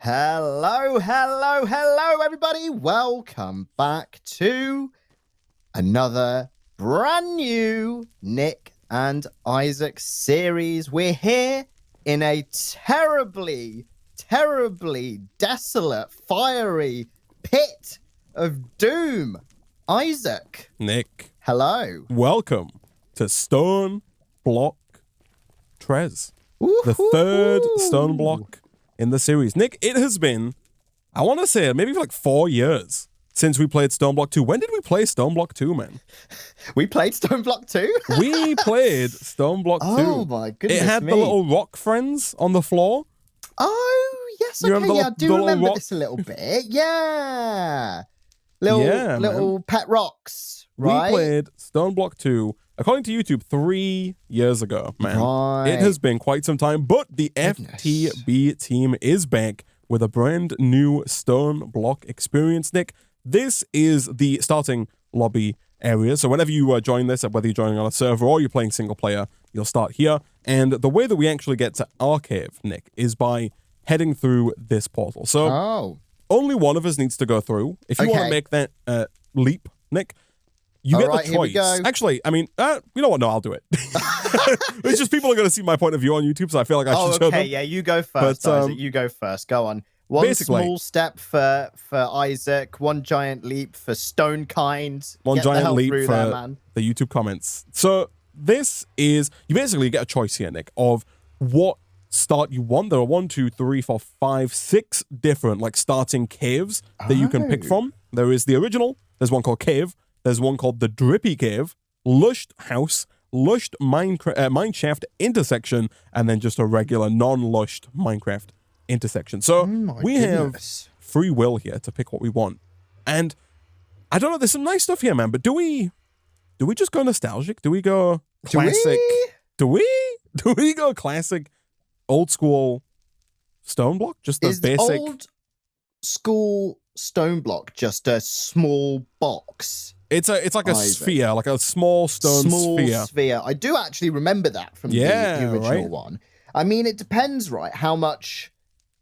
Hello, everybody. Welcome back to another brand new Nick and Isaac series. We're here in a terribly desolate, fiery pit of doom. Isaac. Nick. Hello. Welcome to StoneBlock Trez, the third StoneBlock in the series. Nick, it has been, I want to say, maybe like 4 years since we played StoneBlock 2. When did we play StoneBlock 2, man? We played StoneBlock 2? We played StoneBlock 2. Oh my goodness. It had the little rock friends on the floor. Oh, yes. Okay, yeah, I do remember this a little bit. Yeah. Little pet rocks, right? We played StoneBlock 2, according to YouTube, 3 years ago, man. Right. It has been quite some time, but the FTB team is back with a brand new StoneBlock experience, Nick. This is the starting lobby area, so whenever you join this, whether you're joining on a server or you're playing single player, you'll start here. And the way that we actually get to our cave, Nick, is by heading through this portal. So only one of us needs to go through. If you want to make that leap, Nick, you get the choice. Here we go. Actually, I mean, you know what? No, I'll do it. It's just people are going to see my point of view on YouTube, so I feel like I should show them. Okay, yeah, you go first, Isaac. You go first. Go on. One small step for Isaac, one giant leap for Stonekind. One giant leap for the YouTube comments. So this is, you basically get a choice here, Nick, of what start you want. There are 1, 2, 3, 4, 5, 6 different like starting caves that you can pick from. There is the original. There's one called Cave. There's one called the Drippy Cave, Lushed House, Lushed Mineshaft Intersection, and then just a regular non-lushed Minecraft intersection. So we have free will here to pick what we want. And I don't know, there's some nice stuff here, man, but do we just go nostalgic? Do we go classic? Do we go classic old school StoneBlock? Just the basic old school StoneBlock just a small box? It's like a sphere, like a small stone sphere. I do actually remember that from the original one. I mean, it depends, right? How much,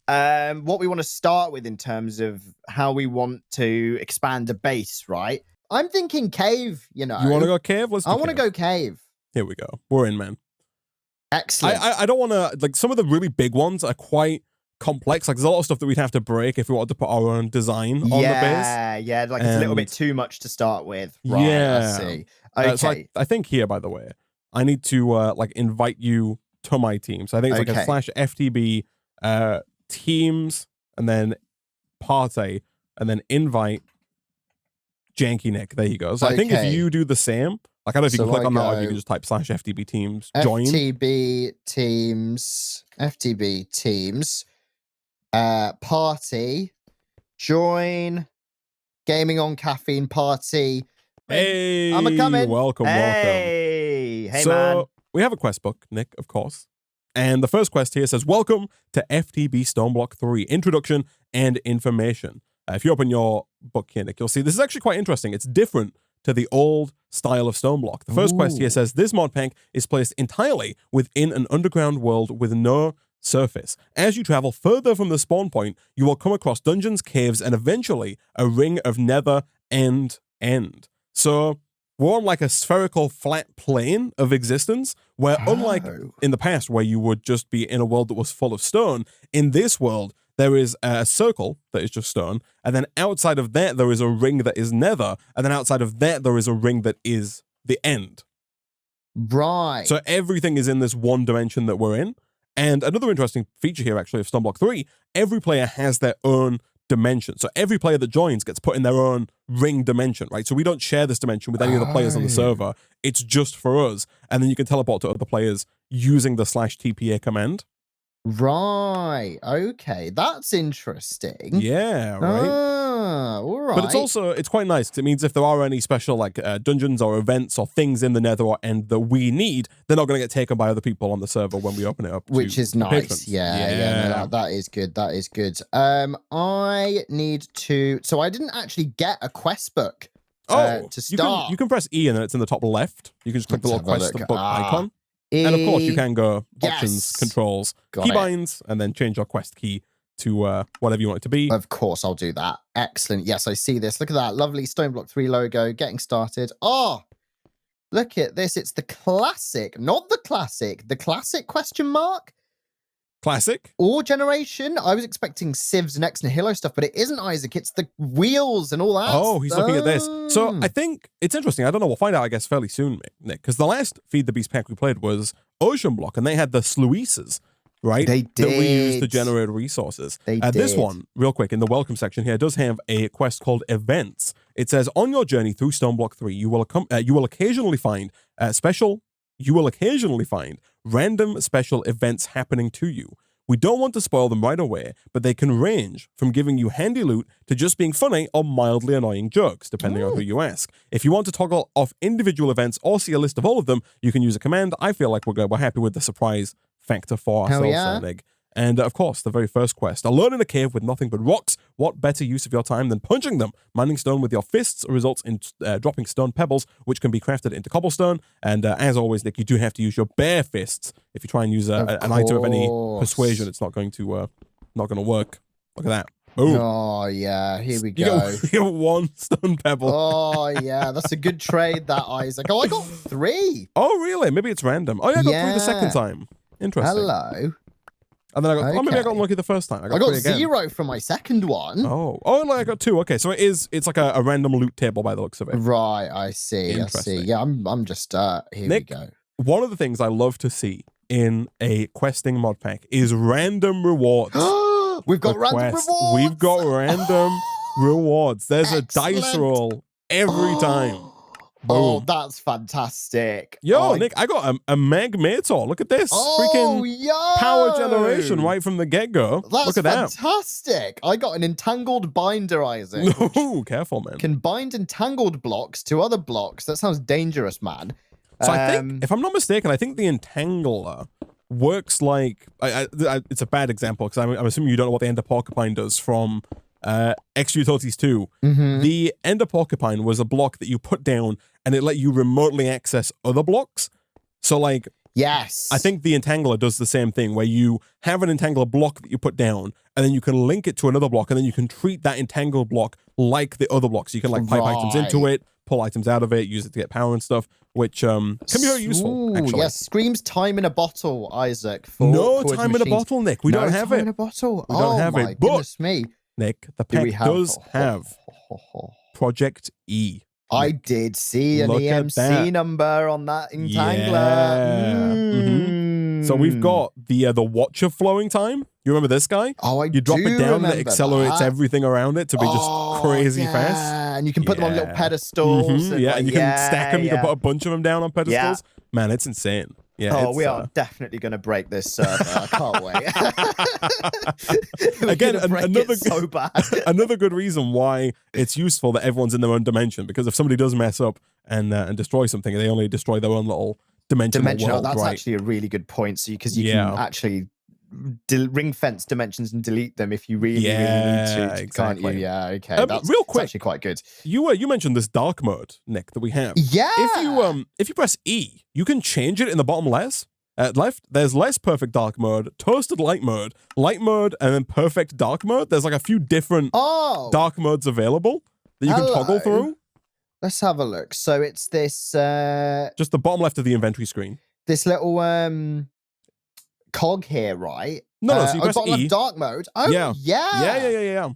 what we want to start with in terms of how we want to expand a base, right? I'm thinking cave, you know. You want to go cave? I want to go cave. Here we go. We're in, man. Excellent. I don't want to, like, some of the really big ones are quite complex. Like, there's a lot of stuff that we'd have to break if we wanted to put our own design on the base. Yeah, like it's a little bit too much to start with. Right, yeah. I see. Okay. So I think here, by the way, I need to, like, invite you to my team. So I think it's like a /FTB teams, and then party, and then invite Janky Nick. There you go. So I think if you do the same, like, I don't know if you can click on that, or if you can just type /FTB teams, join. FTB teams, party, join, gaming on caffeine party. Hey, I'm coming. Welcome. Hey, so, man. We have a quest book, Nick, of course. And the first quest here says, welcome to FTB StoneBlock 3, Introduction and Information. If you open your book here, Nick, you'll see this is actually quite interesting. It's different to the old style of StoneBlock. The first quest here says, this mod pack is placed entirely within an underground world with no surface. As you travel further from the spawn point, you will come across dungeons, caves, and eventually a ring of nether and end. So we're on like a spherical flat plane of existence where, unlike in the past where you would just be in a world that was full of stone, in this world there is a circle that is just stone, and then outside of that there is a ring that is nether, and then outside of that there is a ring that is the end. Right. So everything is in this one dimension that we're in. And another interesting feature here, actually, of StoneBlock 3, every player has their own dimension. So every player that joins gets put in their own ring dimension, right? So we don't share this dimension with any of the players on the server. It's just for us. And then you can teleport to other players using the /TPA command. Right. Okay. That's interesting. Yeah, right. All right. But it's quite nice because it means if there are any special like dungeons or events or things in the nether or end that we need, they're not going to get taken by other people on the server when we open it up. Which is nice. Patrons. Yeah. No, that is good. That is good. I need to. So I didn't actually get a quest book. To start. You can press E and then it's in the top left. You can just click the little quest book icon. And of course, you can go options, controls, keybinds, and then change your quest key to whatever you want it to be. Of course, I'll do that. Excellent. Yes, I see this. Look at that lovely StoneBlock 3 logo getting started. Oh, look at this. It's the classic, not the classic. The classic question mark? Classic. Or generation. I was expecting Civs and X and Hilo stuff, but it isn't, Isaac. It's the wheels and all that. Oh, he's looking at this. So I think it's interesting. I don't know. We'll find out, I guess, fairly soon, Nick, because the last Feed the Beast pack we played was Ocean Block, and they had the sluices, right? They did. That we used to generate resources. They did. This one, real quick, in the welcome section here, does have a quest called Events. It says, on your journey through StoneBlock 3, you will occasionally find random special events happening to you. We don't want to spoil them right away, but they can range from giving you handy loot to just being funny or mildly annoying jokes, depending on who you ask. If you want to toggle off individual events or see a list of all of them, you can use a command. I feel like we're happy with the surprise factor for ourselves, Nick. And of course, the very first quest, alone in a cave with nothing but rocks. What better use of your time than punching them? Mining stone with your fists results in dropping stone pebbles, which can be crafted into cobblestone. And as always, Nick, you do have to use your bare fists. If you try and use an item of any persuasion, it's not going to work. Look at that. Boom. Oh, yeah. Here we go. You get 1 stone pebble. Oh, yeah. That's a good trade, that, Isaac. Oh, I got 3. Oh, really? Maybe it's random. Oh, yeah, I got 3 the second time. Interesting. Hello. And then maybe I got unlucky the first time. I got 0 from my second one. Oh, I got 2. Okay, so it's like a random loot table by the looks of it. Right, I see. Yeah, I'm just here Nick, we go. One of the things I love to see in a questing mod pack is random rewards. We've got random rewards. We've got random rewards. There's a dice roll every time. Boom. Oh, that's fantastic. Yo, Nick, I got a Magmator. Look at this. Freaking power generation right from the get-go. Look at that. Fantastic. I got an entangled binder, Isaac. No, careful, man. Can bind entangled blocks to other blocks. That sounds dangerous, man. So I think, if I'm not mistaken, I think the Entangler works like... it's a bad example, because I'm assuming you don't know what the Ender Porcupine does from... Extra Utilities 2. The Ender Porcupine was a block that you put down and it let you remotely access other blocks. So like, yes, I think the Entangler does the same thing, where you have an Entangler block that you put down and then you can link it to another block, and then you can treat that entangled block like the other blocks. You can like pipe items into it, pull items out of it, use it to get power and stuff, which can be very useful, actually. Yes, screams time in a bottle, Isaac. No time in a bottle, Nick. We don't have it. Time in a bottle. We don't have it. Goodness me. Nick, the pack does have Project E. I did see an EMC number on that Entangler. Yeah. So we've got the Watcher flowing time. You remember this guy? Oh, I do. You drop it down and it accelerates everything around it to be just crazy fast. And you can put them on little pedestals. And and you can stack them. You can put a bunch of them down on pedestals. Man, it's insane. Yeah, we are definitely going to break this server. I can't wait. Again, another good reason why it's useful that everyone's in their own dimension, because if somebody does mess up and destroy something, they only destroy their own little dimensional world. That's actually a really good point. So because you can actually ring fence dimensions and delete them if you really need to, exactly. can't you? Yeah, okay. That's real quick, actually quite good. You mentioned this dark mode, Nick, that we have. Yeah. If you press E, you can change it in the bottom left. There's less perfect dark mode, toasted light mode, and then perfect dark mode. There's like a few different dark modes available that you can toggle through. Let's have a look. So it's this just the bottom left of the inventory screen. This little cog here, right? No, so you press bottom E. left dark mode. Oh, yeah.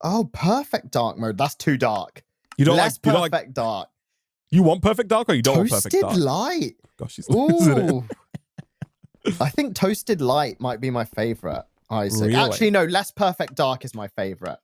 Oh, perfect dark mode. That's too dark. You don't Less like perfect dark. You want perfect dark, or you don't want perfect dark? Toasted light. Gosh, she's losing it. I think toasted light might be my favorite, Isaac. Really? Actually, no, less perfect dark is my favorite.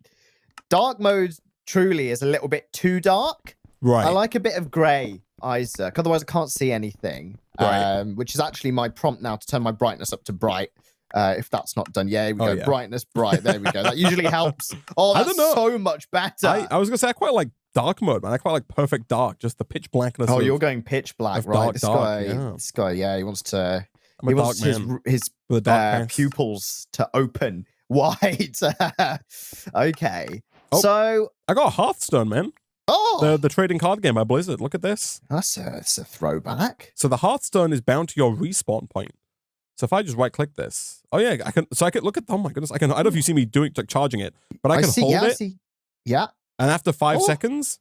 Dark mode truly is a little bit too dark. Right. I like a bit of grey, Isaac. Otherwise, I can't see anything. Right. Which is actually my prompt now to turn my brightness up to bright. If that's not done, we go. Yeah. Brightness, bright. There we go. That usually helps. Oh, that's I don't know. so much better. I was gonna say I quite like dark mode, man. I quite like perfect dark, just the pitch blackness. Oh, you're going pitch black, right? This guy, he wants to. He wants his pupils to open wide. Okay. Oh, so I got a Hearthstone, man. Oh, the trading card game by Blizzard. Look at this. That's a throwback. So the Hearthstone is bound to your respawn point. So if I just right-click this, Oh yeah, I can. So I can look at. Oh my goodness, I can. I don't know if you see me doing like charging it, but I can hold yeah, it. I see. Yeah. And after 5 seconds,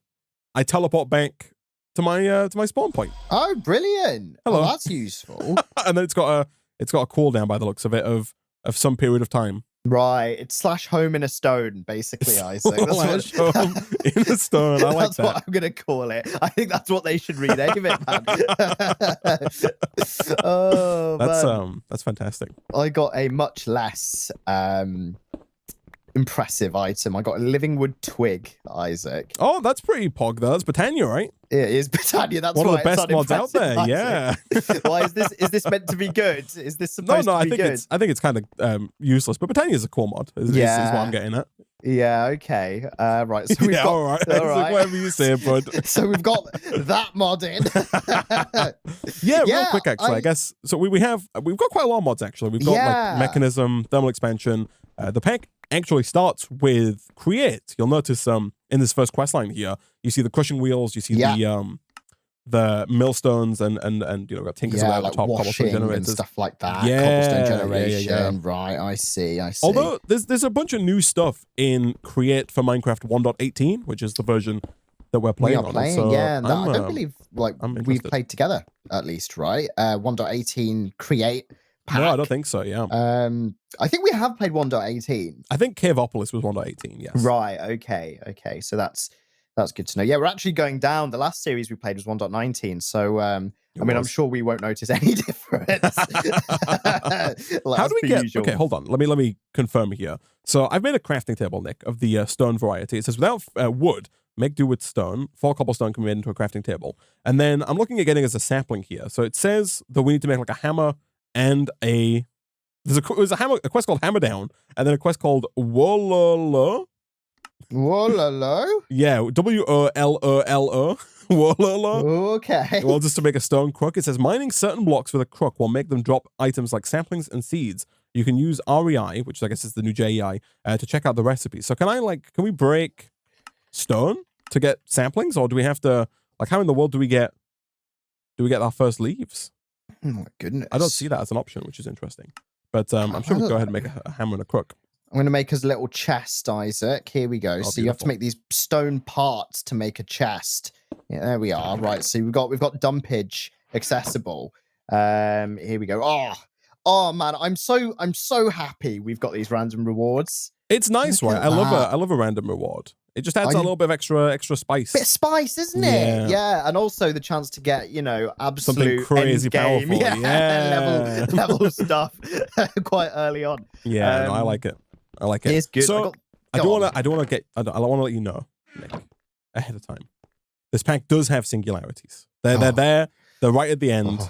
I teleport back to my spawn point. Oh, brilliant! Hello. Oh, that's useful. And then it's got a cooldown by the looks of it of some period of time. Right, it's /home in a stone, basicke, Isaac. That's what, home in a stone. I like that's what I'm gonna call it. I think that's what they should rename it, man. Oh, that's fantastic. I got a much less impressive item. I got a living wood twig, Isaac. Oh, that's pretty pog though. That's Botania, right? It is Botania. That's one of why the best mods out there. Isaac. Yeah. Why is this meant to be good? Is this supposed to be good? I think it's kind of useless, but Botania is a cool mod. Is what I'm getting at. Yeah. Okay. Right. So we've got, all right. All right. Like whatever you say, bud. So we've got that mod in. Real quick, actually. I guess so. We've got quite a lot of mods actually. We've got like mechanism, thermal expansion. The pack actually starts with create. You'll notice in this first quest line here, you see the crushing wheels, you see the millstones and got tinkers at the top, cobblestone generators and stuff like that. Cobblestone generation. Right, I see. Although there's a bunch of new stuff in create for Minecraft 1.18, which is the version that we're playing on. So I don't believe we've played together at least, right? 1.18 create. Pack. No, I don't think so. Yeah. I think we have played 1.18. I think Caveopolis was 1.18. Yes. Right. Okay. So that's good to know. Yeah, we're actually going down. The last series we played was 1.19. So I'm sure we won't notice any difference. How do we get? Usual. Okay, hold on. Let me confirm here. So I've made a crafting table, Nick, of the stone variety. It says without wood, make do with stone. 4 cobblestone can be made into a crafting table. And then I'm looking at getting as a sapling here. So it says that we need to make like a hammer. And there's a quest called Hammer Down, and then a quest called Wololo. Wololo? Yeah, WOLOLO. Wololo. Okay. Well, just to make a stone crook. It says mining certain blocks with a crook will make them drop items like saplings and seeds. You can use REI, which I guess is the new JEI, to check out the recipe. So can we break stone to get saplings, or do we have to how in the world do we get our first leaves? Oh my goodness. I don't see that as an option, which is interesting. But I'm sure we'll go ahead and make a hammer and a crook. I'm going to make us a little chest, Isaac. Here we go. So beautiful. You have to make these stone parts to make a chest. Yeah, there we are. Right. So we've got dumpage accessible. Here we go. Oh man, I'm so happy we've got these random rewards. It's nice, right? I love a random reward. It just adds a little bit of extra spice. Bit of spice, isn't it? Yeah, and also the chance to get, absolute something crazy powerful. Yeah. level stuff quite early on. Yeah, I like it. I like it. It's good. So I don't want to let you know, Nick, ahead of time. This pack does have singularities. They're there. They're right at the end.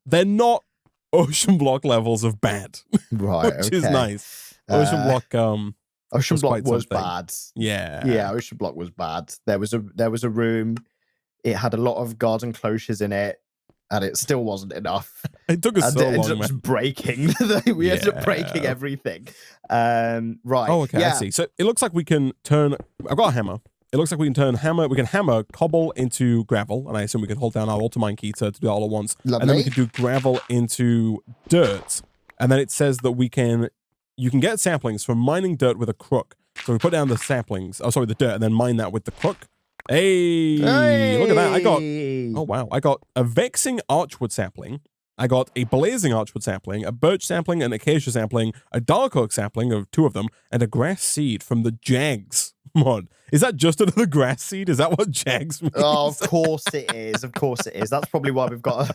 They're not ocean block levels of bad, right? Which is nice. Ocean block. Ocean block was bad. Yeah. Ocean block was bad. There was a room. It had a lot of garden closures in it, and it still wasn't enough. It took us so long, man. Just breaking. We ended up breaking everything. Right. Oh, okay. I see. So it looks like we can turn. I've got a hammer. It looks like we can turn hammer. We can hammer cobble into gravel, and I assume we can hold down our ultimine key to do that all at once. Lovely. And then we can do gravel into dirt, and then it says that you can get saplings from mining dirt with a crook. So we put down the dirt, and then mine that with the crook. Hey, look at that. I got a vexing archwood sapling. I got a blazing archwood sapling, a birch sapling, an acacia sapling, a dark oak sapling of 2 of them, and a grass seed from the Jags mod. Is that just another grass seed? Is that what Jags means? Oh, of course it is. Of course it is. That's probably why we've got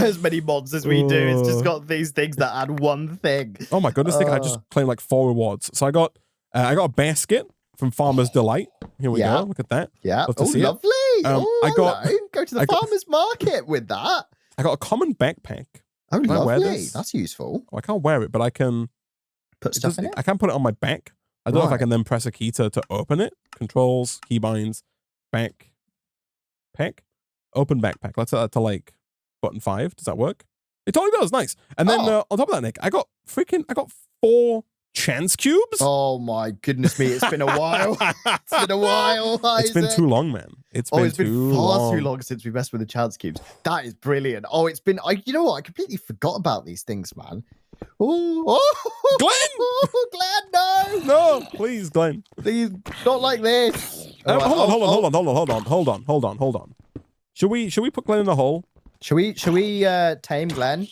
as many mods as we do. It's just got these things that add one thing. Oh my goodness! I just claimed like 4 rewards. So I got a basket from Farmer's Delight. Here we go. Look at that. Yeah. Lovely. I go to the farmer's market with that. I got a common backpack. Oh, lovely. That's useful. I can't wear it, but I can put stuff in it. I can put it on my back. I don't know if I can then press a key to open it. Controls, keybinds, backpack, open backpack. Let's set that to like button 5. Does that work? It totally does. Nice. And then on top of that, Nick, I got 4 chance cubes. Oh my goodness me! It's been a while. It's been a while. Isaac. It's been too long, man. It's been far too long since we messed with the chance cubes. That is brilliant. Oh, it's been. You know what? I completely forgot about these things, man. Oh, Glenn! Glenn, no! No, please, Glenn. Please, not like this. Hold on. Should we put Glenn in the hole? Should we tame Glenn?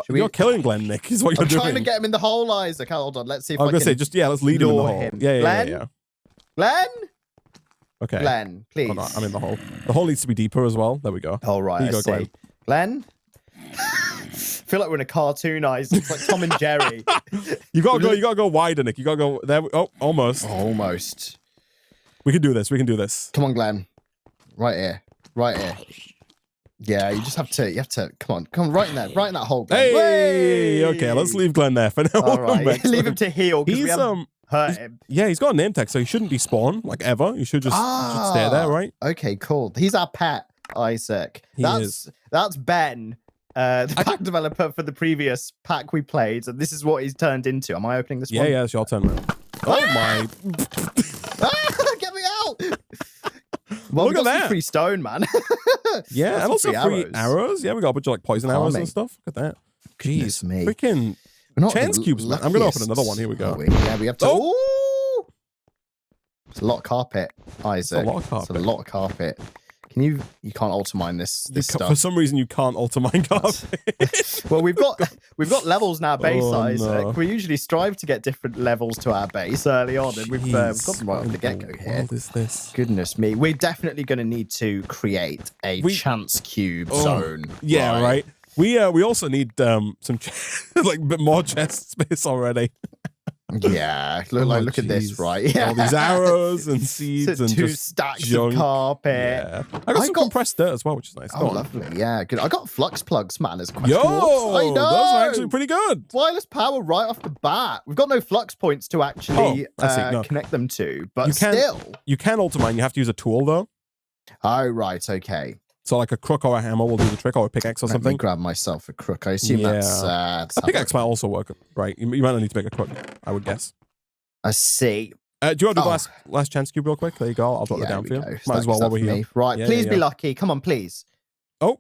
You're killing Glenn, Nick, is what you're doing. I'm trying to get him in the hole, Isaac. Hold on, let's see if I was going to say, let's lead him in the hole. him. Yeah. Glenn? Okay. Glenn, please. Hold on, I'm in the hole. The hole needs to be deeper as well. There we go. All right, Here you go, Glenn. I feel like we're in a cartoon, Isaac. It's like Tom and Jerry. You gotta go wider, Nick. You gotta go there. Oh, almost. Almost. We can do this. Come on, Glenn. Right here. Yeah, you have to. Come on, right in that hole, Glenn. Hey, okay, let's leave Glenn there for now. All right, leave him to heal because we haven't hurt him. Yeah, he's got a name tag, so he shouldn't despawn like ever. You should just stay there, right? Okay, cool. He's our pet, Isaac. That's Ben. The pack developer for the previous pack we played, and this is what he's turned into. Am I opening this one? Yeah, it's your turn, man. Oh my! Get me out! Well, Look at that! Free stone, man. Yeah, and also free arrows. Yeah, we got a bunch of like poison arrows and stuff. Look at that. Jeez, me. Freaking chance cubes, man. I'm gonna open another one. Here we go. Yeah, we have to. Oh! It's a lot of carpet, Isaac. It's a lot of carpet. You can't alter mine this stuff. For some reason, you can't alter mine carpet. Well, we've got levels now, base size. No. We usually strive to get different levels to our base early on, and we've got them right off the get-go here. What is this? Goodness me, we're definitely going to need to create a chance cube zone. Yeah, right. We also need some like a bit more chest space already. Yeah, look at this, right? Yeah. All these arrows and seeds and two just stacks junk. of carpet. Yeah. I got some compressed dirt as well, which is nice. Oh, lovely. Yeah, good. I got flux plugs, man, as quest Yo, I know. those are actually pretty good. Wireless power right off the bat. We've got no flux points to actually connect them to, but you can alter mine. You have to use a tool though. Oh, right. Okay. So like a crook or a hammer will do the trick, or a pickaxe or something. Let me grab myself a crook. I assume that's a pickaxe might also work, right? You might not need to make a crook, I would guess. I see. Do you want to do the last chance cube real quick? There you go. I'll drop it down for you. Might as well while we're here. Right. Please be lucky. Come on, please. Oh.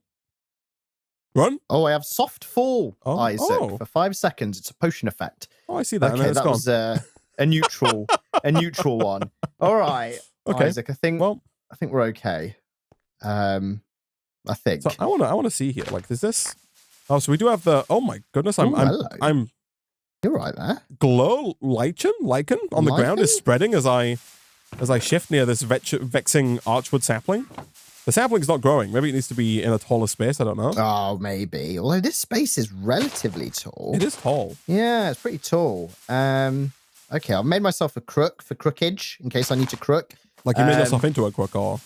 Run. Oh, I have soft fall, Isaac. For 5 seconds. It's a potion effect. Oh, I see that. Okay, that was a neutral, a neutral one. All right. Okay. Isaac, I think we're okay. I think. So I want to see here. Like, is this? Oh, so we do have the. Oh my goodness! I'm. You're right there. Glow lichen on the ground is spreading as I shift near this vexing archwood sapling. The sapling's not growing. Maybe it needs to be in a taller space. I don't know. Oh, maybe. Although this space is relatively tall. It is tall. Yeah, it's pretty tall. Okay, I've made myself a crook for crookage in case I need to crook. Like you made yourself into a crook, or?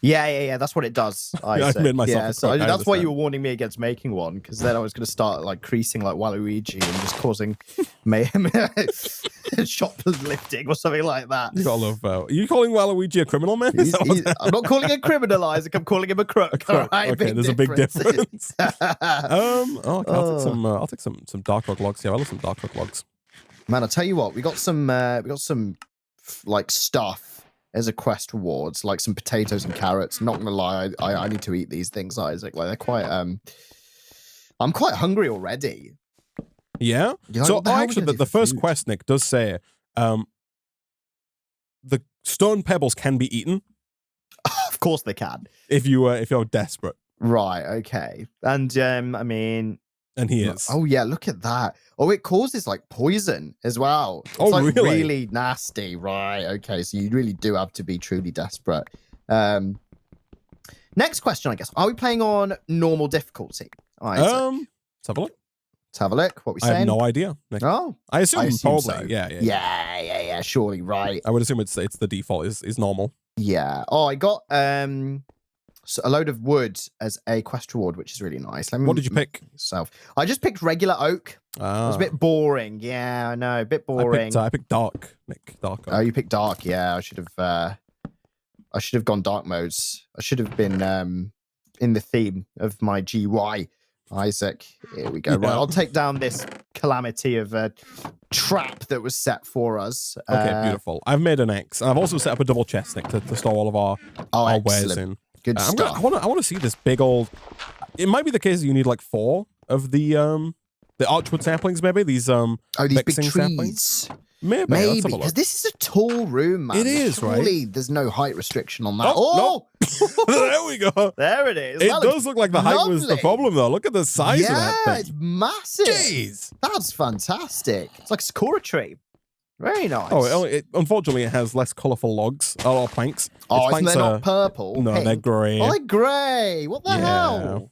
Yeah. That's what it does. I made myself. So that's why you were warning me against making one, because then I was going to start like creasing like Waluigi and just causing mayhem, shoplifting or something like that. You gotta love. Are you calling Waluigi a criminal, man? I'm not calling him a criminal, Isaac. I'm calling him a crook. All right, okay, there's a big difference. I'll take some dark oak logs here. I love some dark oak logs. Man, I'll tell you what. We got some like stuff as a quest rewards, like some potatoes and carrots. Not gonna lie, I need to eat these things, Isaac. Like they're quite I'm quite hungry already. Yeah. So actually the first quest, Nick, does say the stone pebbles can be eaten. Of course they can. If you're desperate. Right, okay. And I mean, and he is. Oh yeah, look at that. Oh, it causes like poison as well. It's like really nasty. Right. Okay. So you really do have to be truly desperate. Next question, I guess. Are we playing on normal difficulty? Let's have a look. Let's have a look. What we saying? I have no idea, Nick. Oh, I assume probably. So. Yeah. Surely, right. I would assume it's the default is normal. Yeah. Oh, I got a load of wood as a quest reward, which is really nice. What did you pick? I just picked regular oak. It was a bit boring. Yeah, I know, a bit boring. I picked dark, Nick. Dark oak. Oh, you picked dark. Yeah, I should have gone dark modes. I should have been in the theme of my GY. Isaac, here we go. Right, I'll take down this calamity of a trap that was set for us. Okay, beautiful. I've made an X. I've also set up a double chest, Nick, to store all of our wares in. Good stuff. I want to see this big old. It might be the case that you need like 4 of the the archwood saplings, maybe these these big mixing trees. Saplings? Maybe. Maybe, because this is a tall room, man. It is, Surely right? there's no height restriction on that. Oh! There we go. There it is. It does look like the height was the problem, though. Look at the size of that thing. Yeah, it's massive. Jeez. That's fantastic. It's like a sakura tree. Very nice. Oh, unfortunately, it has less colourful logs or planks. They're not purple. No, pink. they're grey. Oh, they're grey. What the hell?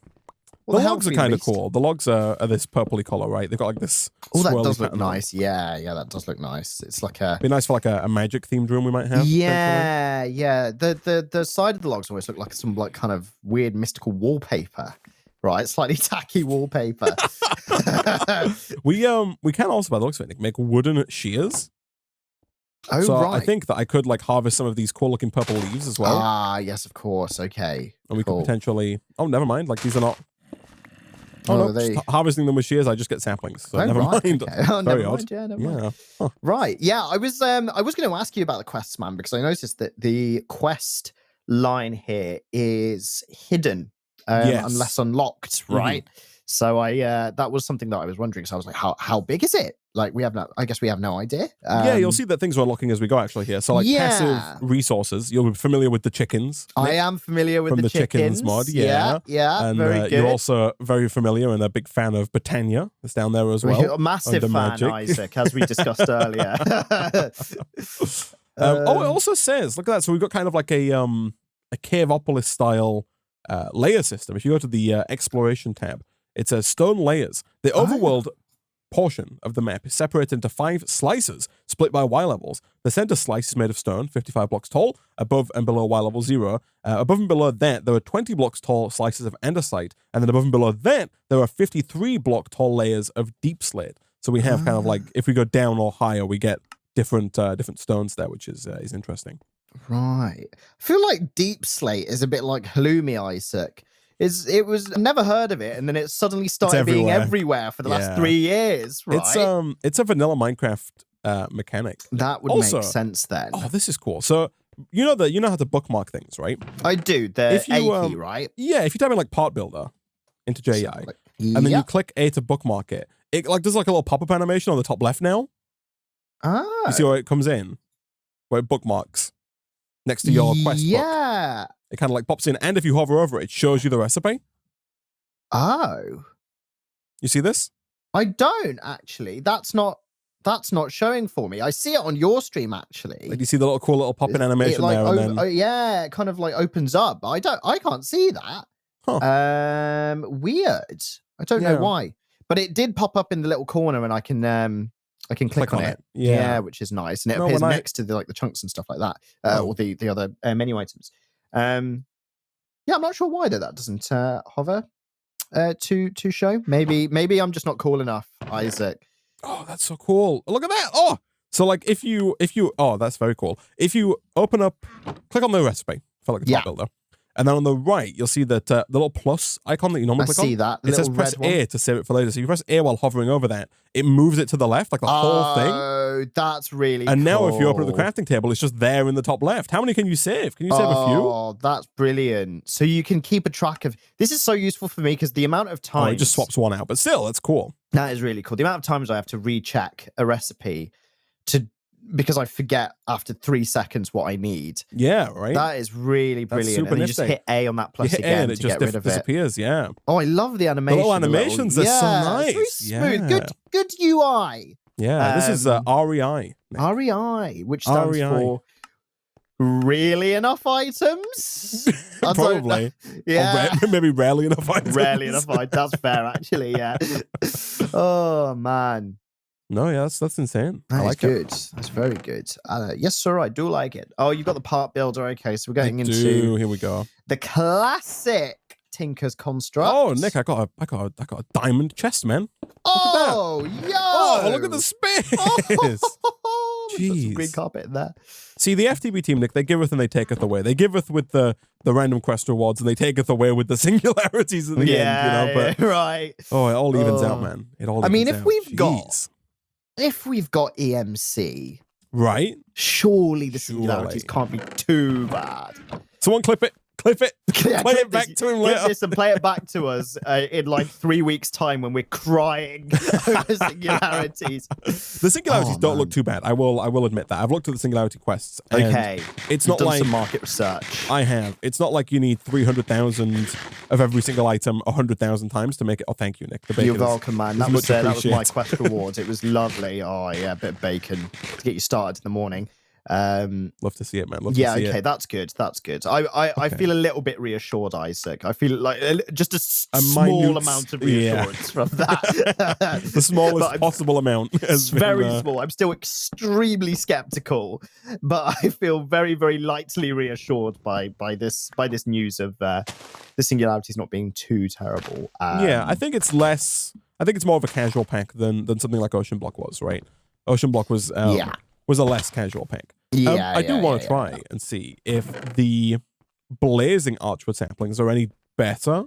The logs are kind of cool. The logs are this purpley colour, right? They've got like this. Oh, that does look nice. Yeah, that does look nice. It's like a. Be nice for like a magic themed room we might have. Yeah. The side of the logs always look like some like kind of weird mystical wallpaper, right? Slightly tacky wallpaper. We can also, by the looks of it, make wooden shears. Oh, so right. I think that I could like harvest some of these cool looking purple leaves as well. Ah, yes, of course. Okay. And we could potentially. Oh, never mind. Like these are not. Oh, no, just harvesting them with shears, I just get saplings. So never mind. Okay. Oh, Very never odd. mind. Yeah, never mind. Yeah. Huh. Right. Yeah, I was going to ask you about the quests, man, because I noticed that the quest line here is hidden unless unlocked, right? Mm-hmm. So that was something that I was wondering. So I was like, how big is it? Like I guess we have no idea. Yeah, you'll see that things are unlocking as we go actually here. So like passive resources, you'll be familiar with the chickens. I am familiar with the chickens mod. Yeah. And very good. You're also very familiar and a big fan of Britannia. It's down there as well. A massive fan, Magic. Isaac, as we discussed earlier. It also says, look at that. So we've got kind of like a Caveopolis style layer system. If you go to the exploration tab, it says stone layers. The overworld portion of the map is separated into 5 slices split by Y levels. The center slice is made of stone, 55 blocks tall, above and below Y level 0. Above and below that, there are 20 blocks tall slices of andesite, and then above and below that, there are 53 block tall layers of deep slate. So we have kind of like, if we go down or higher, we get different stones there, which is interesting. Right. I feel like deep slate is a bit like halloumi, Isaac. I never heard of it, and then it suddenly started being everywhere for the last 3 years, right? It's a vanilla Minecraft mechanic. That would make sense then. Oh, this is cool. So you know how to bookmark things, right? I do. The A key, right? Yeah, if you type in like part builder into JEI, and then you click A to bookmark it, it like does like a little pop-up animation on the top left now. Ah. You see where it comes in? Where it bookmarks next to your quest book. Yeah. It kind of like pops in, and if you hover over it, it shows you the recipe. Oh. You see this? I don't actually. That's not showing for me. I see it on your stream actually. Like you see the little cool little pop-in animation like, there, and then yeah, it kind of like opens up. But I can't see that. Huh. Weird. I don't know why, but it did pop up in the little corner, and I can click on it. Yeah, which is nice, and it appears next to the chunks and stuff like that, or the other menu items. I'm not sure why that doesn't hover to show. Maybe I'm just not cool enough, Isaac. Oh, that's so cool. Look at that. Oh, so like if you that's very cool. If you open up, click on the recipe for like a top builder. And then on the right, you'll see that the little plus icon that you normally click on. I see that. It says press A to save it for later. So you press A while hovering over that. It moves it to the left, like the whole thing. Oh, that's really cool. And now if you open up the crafting table, it's just there in the top left. How many can you save? Can you save a few? Oh, that's brilliant. So you can keep a track of... This is so useful for me because the amount of times... Oh, it just swaps one out. But still, that's cool. That is really cool. The amount of times I have to recheck a recipe because I forget after 3 seconds what I need. Yeah, right. That is really brilliant. And you just hit A on that plus again and it to just get rid of disappears, yeah. Oh, I love the animation. The little animations, they're so nice. Very smooth. Good UI. Yeah, this is REI. REI, which stands for really enough items? Probably. Yeah. Or maybe rarely enough items. Rarely enough items. That's fair, actually, yeah. Oh, man. No, yeah, that's insane. That is good. That's very good. Yes, sir, I do like it. Oh, you've got the part builder. Okay, so we're getting into here we go. The classic Tinker's Construct. Oh, Nick, I got a diamond chest, man. Oh, yo! Oh, look at the space. Jeez, some green carpet in there. See, the FTB team, Nick, they giveth and they taketh away. They giveth with the random quest rewards, and they taketh away with the singularities at the end. But right. Oh, it all evens out, man. It all. If we've got EMC, right? Surely the singularities can't be too bad. Someone clip clip it. Yeah, Play clip it back this, to him clip later. this and play it back to us in like 3 weeks' time when we're crying over singularities. The singularities don't look too bad. I will admit that. I've looked at the singularity quests. And Okay. It's You've not done like some market research. I have. It's not like you need 300,000 of every single item 100,000 times to make it. Oh, thank you, Nick. The bacon You're welcome, man. That was my appreciated. quest reward. It was lovely. Oh yeah, a bit of bacon to get you started in the morning. Love to see it, man. Yeah, okay, that's good. That's good. I feel a little bit reassured, Isaac. I feel like just a small amount of reassurance from that. The smallest possible amount. It's very small. I'm still extremely skeptical, but I feel very, very lightly reassured by this news of the singularities not being too terrible. Yeah, I think it's less. I think it's more of a casual pack than something like Ocean Block was, right? Ocean Block was a less casual pack. I do want to try and see if the blazing archwood saplings are any better.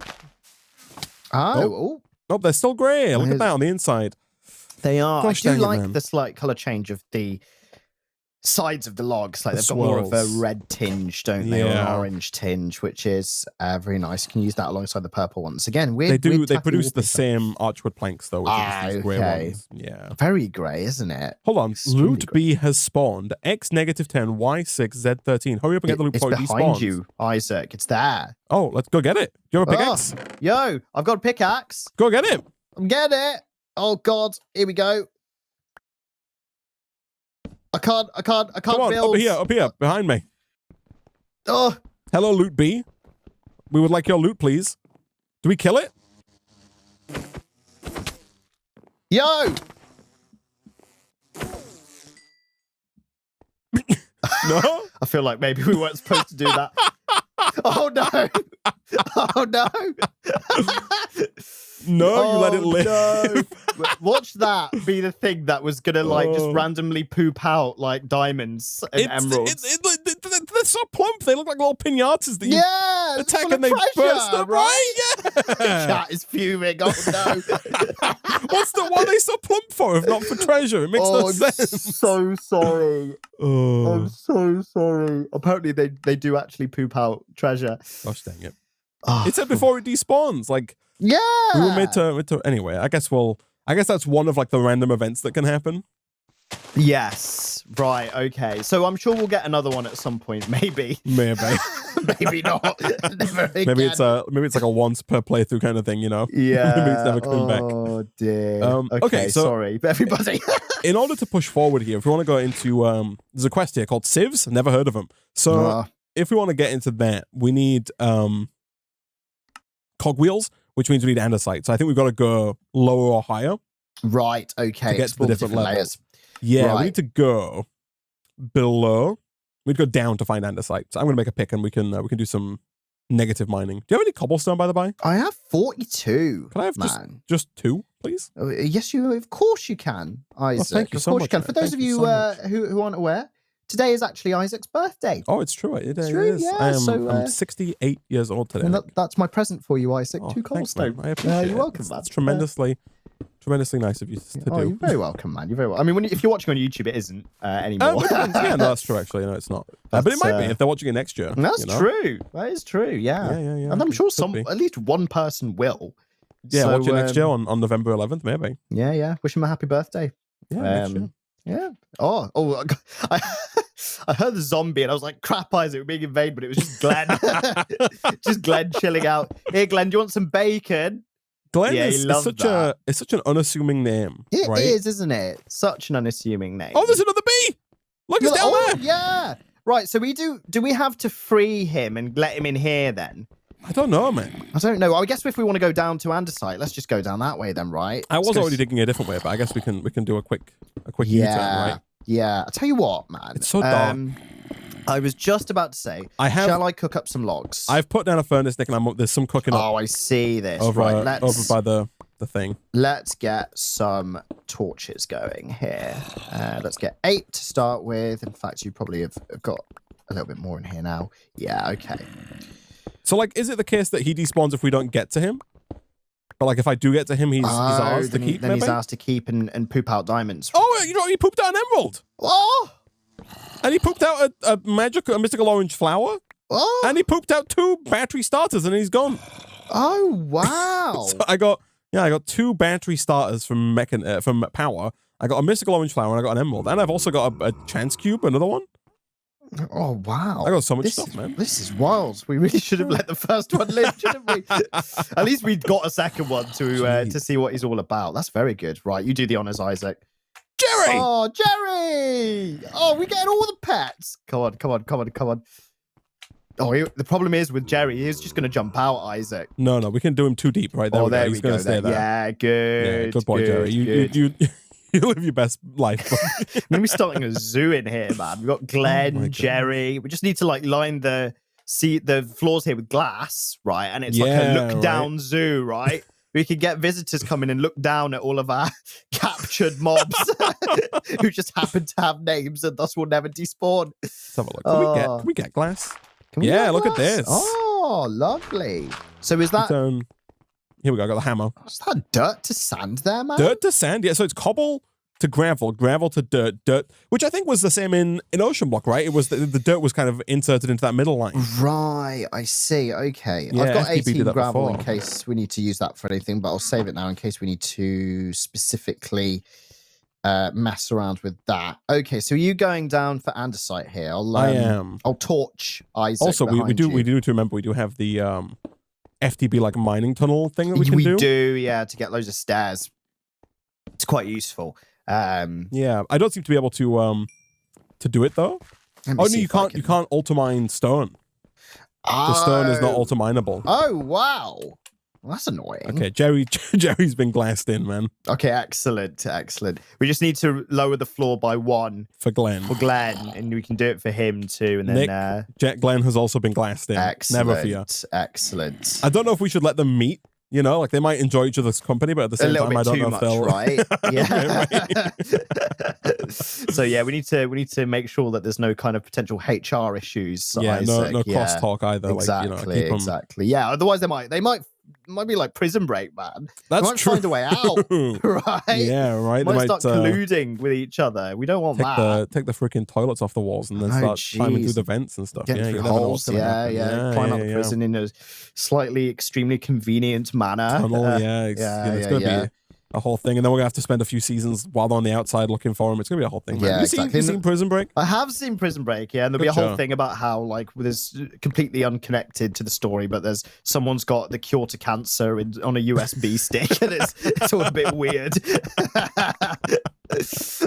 Oh, they're still grey. Look at that on the inside. They are. Gosh, I do like the slight color change of the sides of the logs. Like they've got more of a red tinge, don't they, or an orange tinge, which is very nice. You can use that alongside the purple ones. Again, they produce the same archwood planks though, which is these grey ones. Yeah, very grey, isn't it? Hold on, Loot B has spawned. X -10, Y 6, Z 13. Hurry up and get the loot before it despawns. It's behind you, Isaac. It's there. Oh, let's go get it. Do you have a pickaxe? Yo, I've got a pickaxe. Go get it. I'm getting it. Oh God, here we go. I can't Come on, build. Up here, behind me. Oh. Hello, Loot B. We would like your loot, please. Do we kill it? Yo! No? I feel like maybe we weren't supposed to do that. Oh no! Oh no! No, you let it live. No. Watch that be the thing that was gonna just randomly poop out like diamonds and emeralds. They're so plump. They look like little pinatas that you attack and they burst up, right? Yeah. Chat is fuming. Oh no! What are they so plump for if not for treasure? It makes no sense. I'm so sorry. I'm so sorry. Apparently they do actually poop out treasure. Gosh dang it! It said before it despawns. Like we were made to. Anyway, I guess that's one of like the random events that can happen. Yes. Right. Okay. So I'm sure we'll get another one at some point. Maybe. Maybe not. Never again. Maybe it's like a once per playthrough kind of thing. You know. Yeah. Maybe it's never coming back. Oh dear. Okay. So sorry, everybody. In order to push forward here, if we want to go into there's a quest here called Civs. Never heard of them. So if we want to get into that, we need cogwheels, which means we need andesite. So I think we've got to go lower or higher. Right. Okay. To get to the different levels. Layers. Yeah, right. We need to go below. We'd go down to find andesite. So I'm going to make a pick, and we can do some negative mining. Do you have any cobblestone, by the by? I have 42. Can I have just 2, please? Yes, of course you can, Isaac. Well, thank you so much. For those of you who aren't aware, today is actually Isaac's birthday. Oh, it's true. It is. Yeah, I'm 68 years old today. And that's my present for you, Isaac. 2 cobblestone. I appreciate it. You're welcome, man. It's tremendously nice of you to do. You're very welcome, man. You're very welcome. I mean, if you're watching on YouTube, it isn't anymore. Yeah, no, that's true, actually. No, it's not. But it might be if they're watching it next year. That's true. That is true, yeah. Yeah. And I'm sure at least one person will. Yeah, watch it next year on November 11th, maybe. Yeah. Wish him a happy birthday. Yeah, next year. Yeah. Oh, I heard the zombie and I was like, crap, Isaac, we're being invaded, but it was just Glenn. Just Glenn chilling out. Here, Glenn, do you want some bacon? Glenn is such an unassuming name. It right? is, isn't it? Such an unassuming name. Oh, there's another bee! Look, it's down there! Yeah. Right, so do we have to free him and let him in here then? I don't know, man. I don't know. I guess if we want to go down to andesite, let's just go down that way then, right? I was already digging a different way, but I guess we can do a quick U-turn, right? Yeah. I'll tell you what, man. It's so dark. I was just about to say, shall I cook up some logs? I've put down a furnace, Nick, and there's some cooking up. Oh, I see this. Over by the thing. Let's get some torches going here. Let's get 8 to start with. In fact, you probably have got a little bit more in here now. Yeah, okay. So, like, is it the case that he despawns if we don't get to him? But, like, if I do get to him, he's ours to keep, then he's ours to keep and poop out diamonds. Oh, you know, he pooped out an emerald. Oh! And he pooped out a mystical orange flower. Oh, And he pooped out 2 battery starters and he's gone. oh wow. So I got 2 battery starters from power. I got a mystical orange flower and I got an emerald. And I've also got a chance cube, another one. Oh wow. I got so much stuff, man. This is wild. We really should have let the first one live, shouldn't we? At least we got a second one to see what he's all about. That's very good. Right, you do the honors, Isaac. Jerry! Oh, Jerry! Oh, we're getting all the pets. Come on. Oh, the problem is with Jerry, he's just going to jump out, Isaac. No, we can do him too deep right there. Oh, there He's going to stay there. Yeah, good. Yeah, good boy, Jerry. You live your best life. We're going to be starting a zoo in here, man. We've got Glenn, Jerry. We just need to like line the floors here with glass, right? And it's like a look-down zoo, right? We can get visitors come in and look down at all of our captured mobs who just happen to have names and thus will never despawn. Let's have a look. Can we get glass? Look at this. Oh, lovely. So is that... Here we go. I got the hammer. Is that dirt to sand there, man? Dirt to sand? Yeah, so it's cobble to gravel, gravel to dirt, which I think was the same in StoneBlock, right? It was the dirt was kind of inserted into that middle line. Right, I see. Okay. Yeah, I've got FTB 18 gravel before. in case we need to use that for anything, but I'll save it now in case we need to specifically mess around with that. Okay, so are you going down for andesite here? I am. I'll torch Isaac. Also, we do need to remember we do have the FTB like mining tunnel thing that we can do. We do, yeah, to get loads of stairs. It's quite useful. Yeah, I don't seem to be able to do it though. Oh no, you can't. You can't ultimine stone. The stone is not ultiminable. Oh wow, well, that's annoying. Okay, Jerry's been glassed in, man. Okay, excellent. We just need to lower the floor by 1 for Glenn, and we can do it for him too. And then Glenn has also been glassed in. Excellent, never fear. Excellent. I don't know if we should let them meet. You know, like they might enjoy each other's company, but at the same time, I don't know if they'll. Right? Yeah. So yeah, we need to make sure that there's no kind of potential HR issues. Yeah, Isaac. no crosstalk either. Exactly, like, exactly. Yeah, otherwise they might be like Prison Break, man. That's they might true. Find a way out, right? Yeah, right. They might start colluding with each other. We don't want that. Take the freaking toilets off the walls and then start climbing through the vents and stuff. Getting through holes. Yeah. Climb out the prison in a slightly extremely convenient manner. Tunnel, it's going to be a whole thing, and then we're gonna have to spend a few seasons while they're on the outside looking for him. It's gonna be a whole thing. Man. Yeah, Have you seen Prison Break? I have seen Prison Break, yeah, and there'll be a whole thing about how like there's completely unconnected to the story, but there's someone's got the cure to cancer on a USB stick, and it's all a bit weird.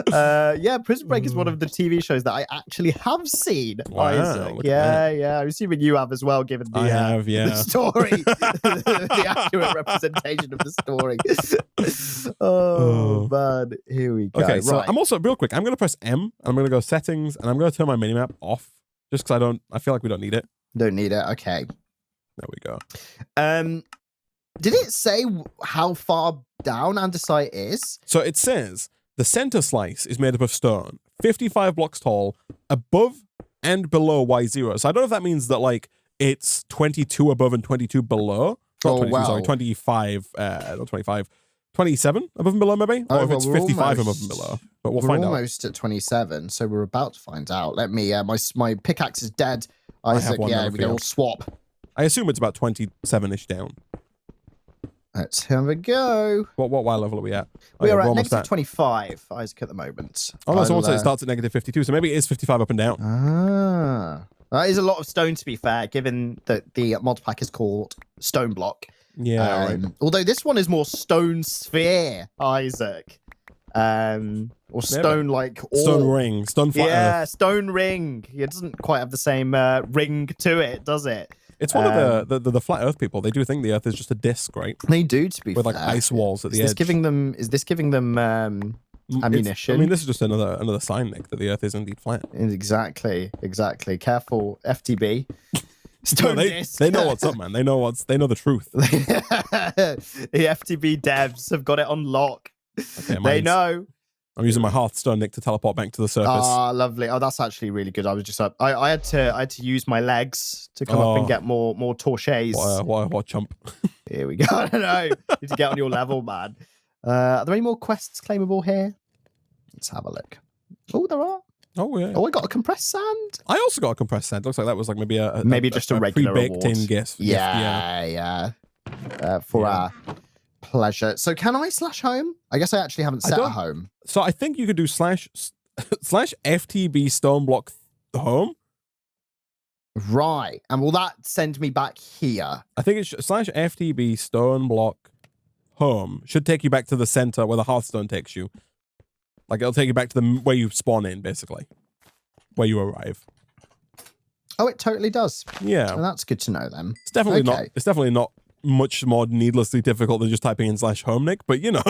Yeah, Prison Break is one of the TV shows that I actually have seen. Wow, Isaac. Yeah. I'm assuming you have as well, given the the story, the accurate representation of the story. Oh man, here we go. Okay, so I'm also real quick. I'm going to press M, and I'm going to go settings, and I'm going to turn my minimap off, just because I feel like we don't need it. Don't need it. Okay. There we go. Did it say how far down andesite is? So it says the center slice is made up of stone, 55 blocks tall, above and below Y0. So I don't know if that means that like it's 22 above and 22 below. Not 22, wow. Sorry, 25, not 25. 27 above and below, maybe? Or if it's 55 above and below. But we'll find out. We're almost at 27, so we're about to find out. Let me, my pickaxe is dead. Isaac, yeah, we will swap. I assume it's about 27-ish down. Let's have a go. What Y level are we at? We are at negative 25, Isaac, at the moment. Oh, no, someone said it starts at negative 52, so maybe it is 55 up and down. Ah. That is a lot of stone, to be fair, given that the mod pack is called StoneBlock. Yeah, right. Although this one is more stone sphere, Isaac. Or stone like stone ring, stone flat earth. Stone ring. It doesn't quite have the same ring to it, does it? It's one of the flat earth people. They do think the earth is just a disc, right? They do, to be with like ice walls at the edge. Is this giving them ammunition? I mean, this is just another sign, Nick, that the earth is indeed flat. Exactly. Careful, FTB. Stone disc. They know what's up, man. They know the truth. The FTB devs have got it on lock. Okay, they know. I'm using my Hearthstone, Nick, to teleport back to the surface. Ah, lovely. Oh, that's actually really good. I was just up. I had to use my legs to come up and get more torches. What chump. Here we go. I don't know. Need to get on your level, man. Are there any more quests claimable here? Let's have a look. Oh, there are. Oh, yeah. Oh, I got a compressed sand. I also got a compressed sand. Looks like that was like maybe just a regular pre-baked in gift. Yeah. For our pleasure. So can I slash home? I guess I actually haven't set a home. So I think you could do slash FTB StoneBlock home. Right. And will that send me back here? I think it's slash FTB StoneBlock home should take you back to the center where the Hearthstone takes you. Like it'll take you back to where you spawn in, basically, where you arrive. Oh, it totally does. Yeah, well, that's good to know. Then it's definitely not much more needlessly difficult than just typing in /home, Nick. But you know,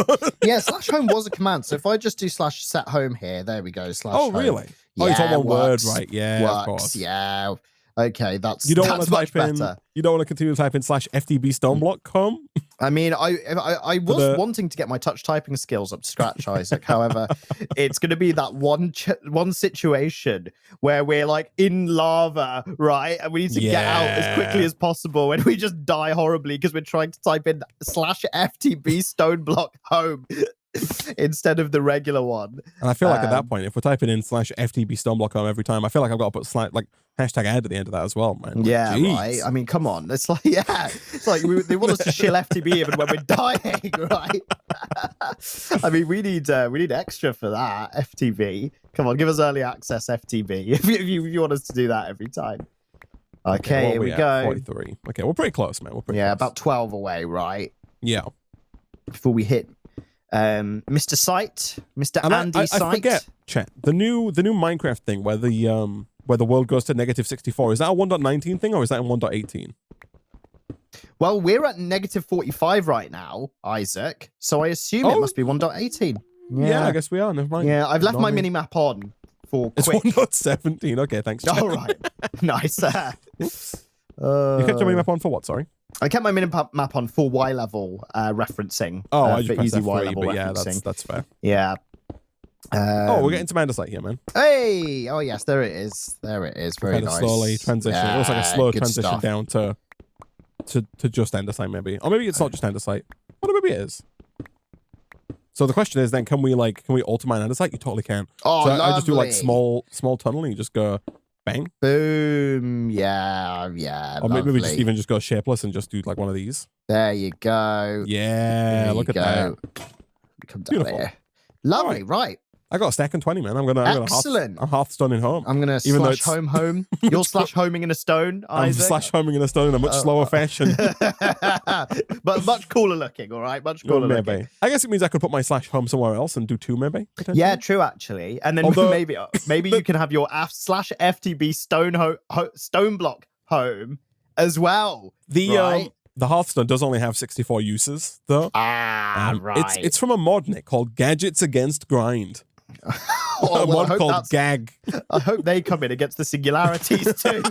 yeah, /home was a command. So if I just do /set home here, there we go. Oh, really? Yeah, oh, it's all one works, word, right? Yeah, works, of course. Yeah. Okay, that's you don't want to much type in. better. You don't want to continue to type in /FTB StoneBlock home. I mean, I was wanting to get my touch typing skills up to scratch, Isaac. However, it's going to be that one situation where we're like in lava, right? And we need to get out as quickly as possible, and we just die horribly because we're trying to type in /FTB StoneBlock home instead of the regular one. And I feel like at that point, if we're typing in /FTB StoneBlock home every time, I feel like I've got to put hashtag ad at the end of that as well, man. Like, yeah, right. I mean, come on. It's like, it's like they want us to shill FTB even when we're dying, right? I mean, we need extra for that FTB. Come on, give us early access FTB if you want us to do that every time. Okay, here we go. 43. Okay, we're pretty close, man. We're pretty close. About 12 away, right? Yeah. Before we hit Mr. Site, Mr. Andy Site. I forget, chat. The new Minecraft thing where the world goes to -64. Is that a 1.19 thing or is that in 1.18? Well, we're at -45 right now, Isaac. So I assume it must be 1.18. Yeah, I guess we are. Never mind. Yeah, I've left my mini-map on for quick. It's 1.17. Okay, thanks. All right. Nice. Oops. You kept your mini-map on for what, sorry? I kept my mini-map on for Y-level referencing. Oh, I just for pressed easy F3, Y-level but referencing. yeah, that's fair. Yeah. We're getting some andesite here, man. Hey! Oh, yes, there it is. There it is. Very nice. Slowly transition. Yeah, it looks like a slow transition stuff. down to just andesite, maybe. Or maybe it's not just andesite. Well, maybe it is. So the question is then, can we auto mine andesite? You totally can. Oh, so lovely. I just do like small tunnel and you just go bang. Boom. Yeah. Or maybe we just go shapeless and just do like one of these. There you go. Yeah, look at that. Come down here. Lovely, right. I got a stack and 20, man. I'm gonna Hearthstone in home. I'm gonna slash home. You're /homing in a stone, Isaac. I'm /homing in a stone in a much slower fashion. But much cooler looking, all right? Much cooler looking. I guess it means I could put my /home somewhere else and do two, maybe. Yeah, true, actually. And then maybe you can have your /FTB StoneBlock home as well. The Hearthstone does only have 64 uses, though. Right. It's from a mod, Nick, called Gadgets Against Grind. A mod called Gag. I hope they come in against the singularities too.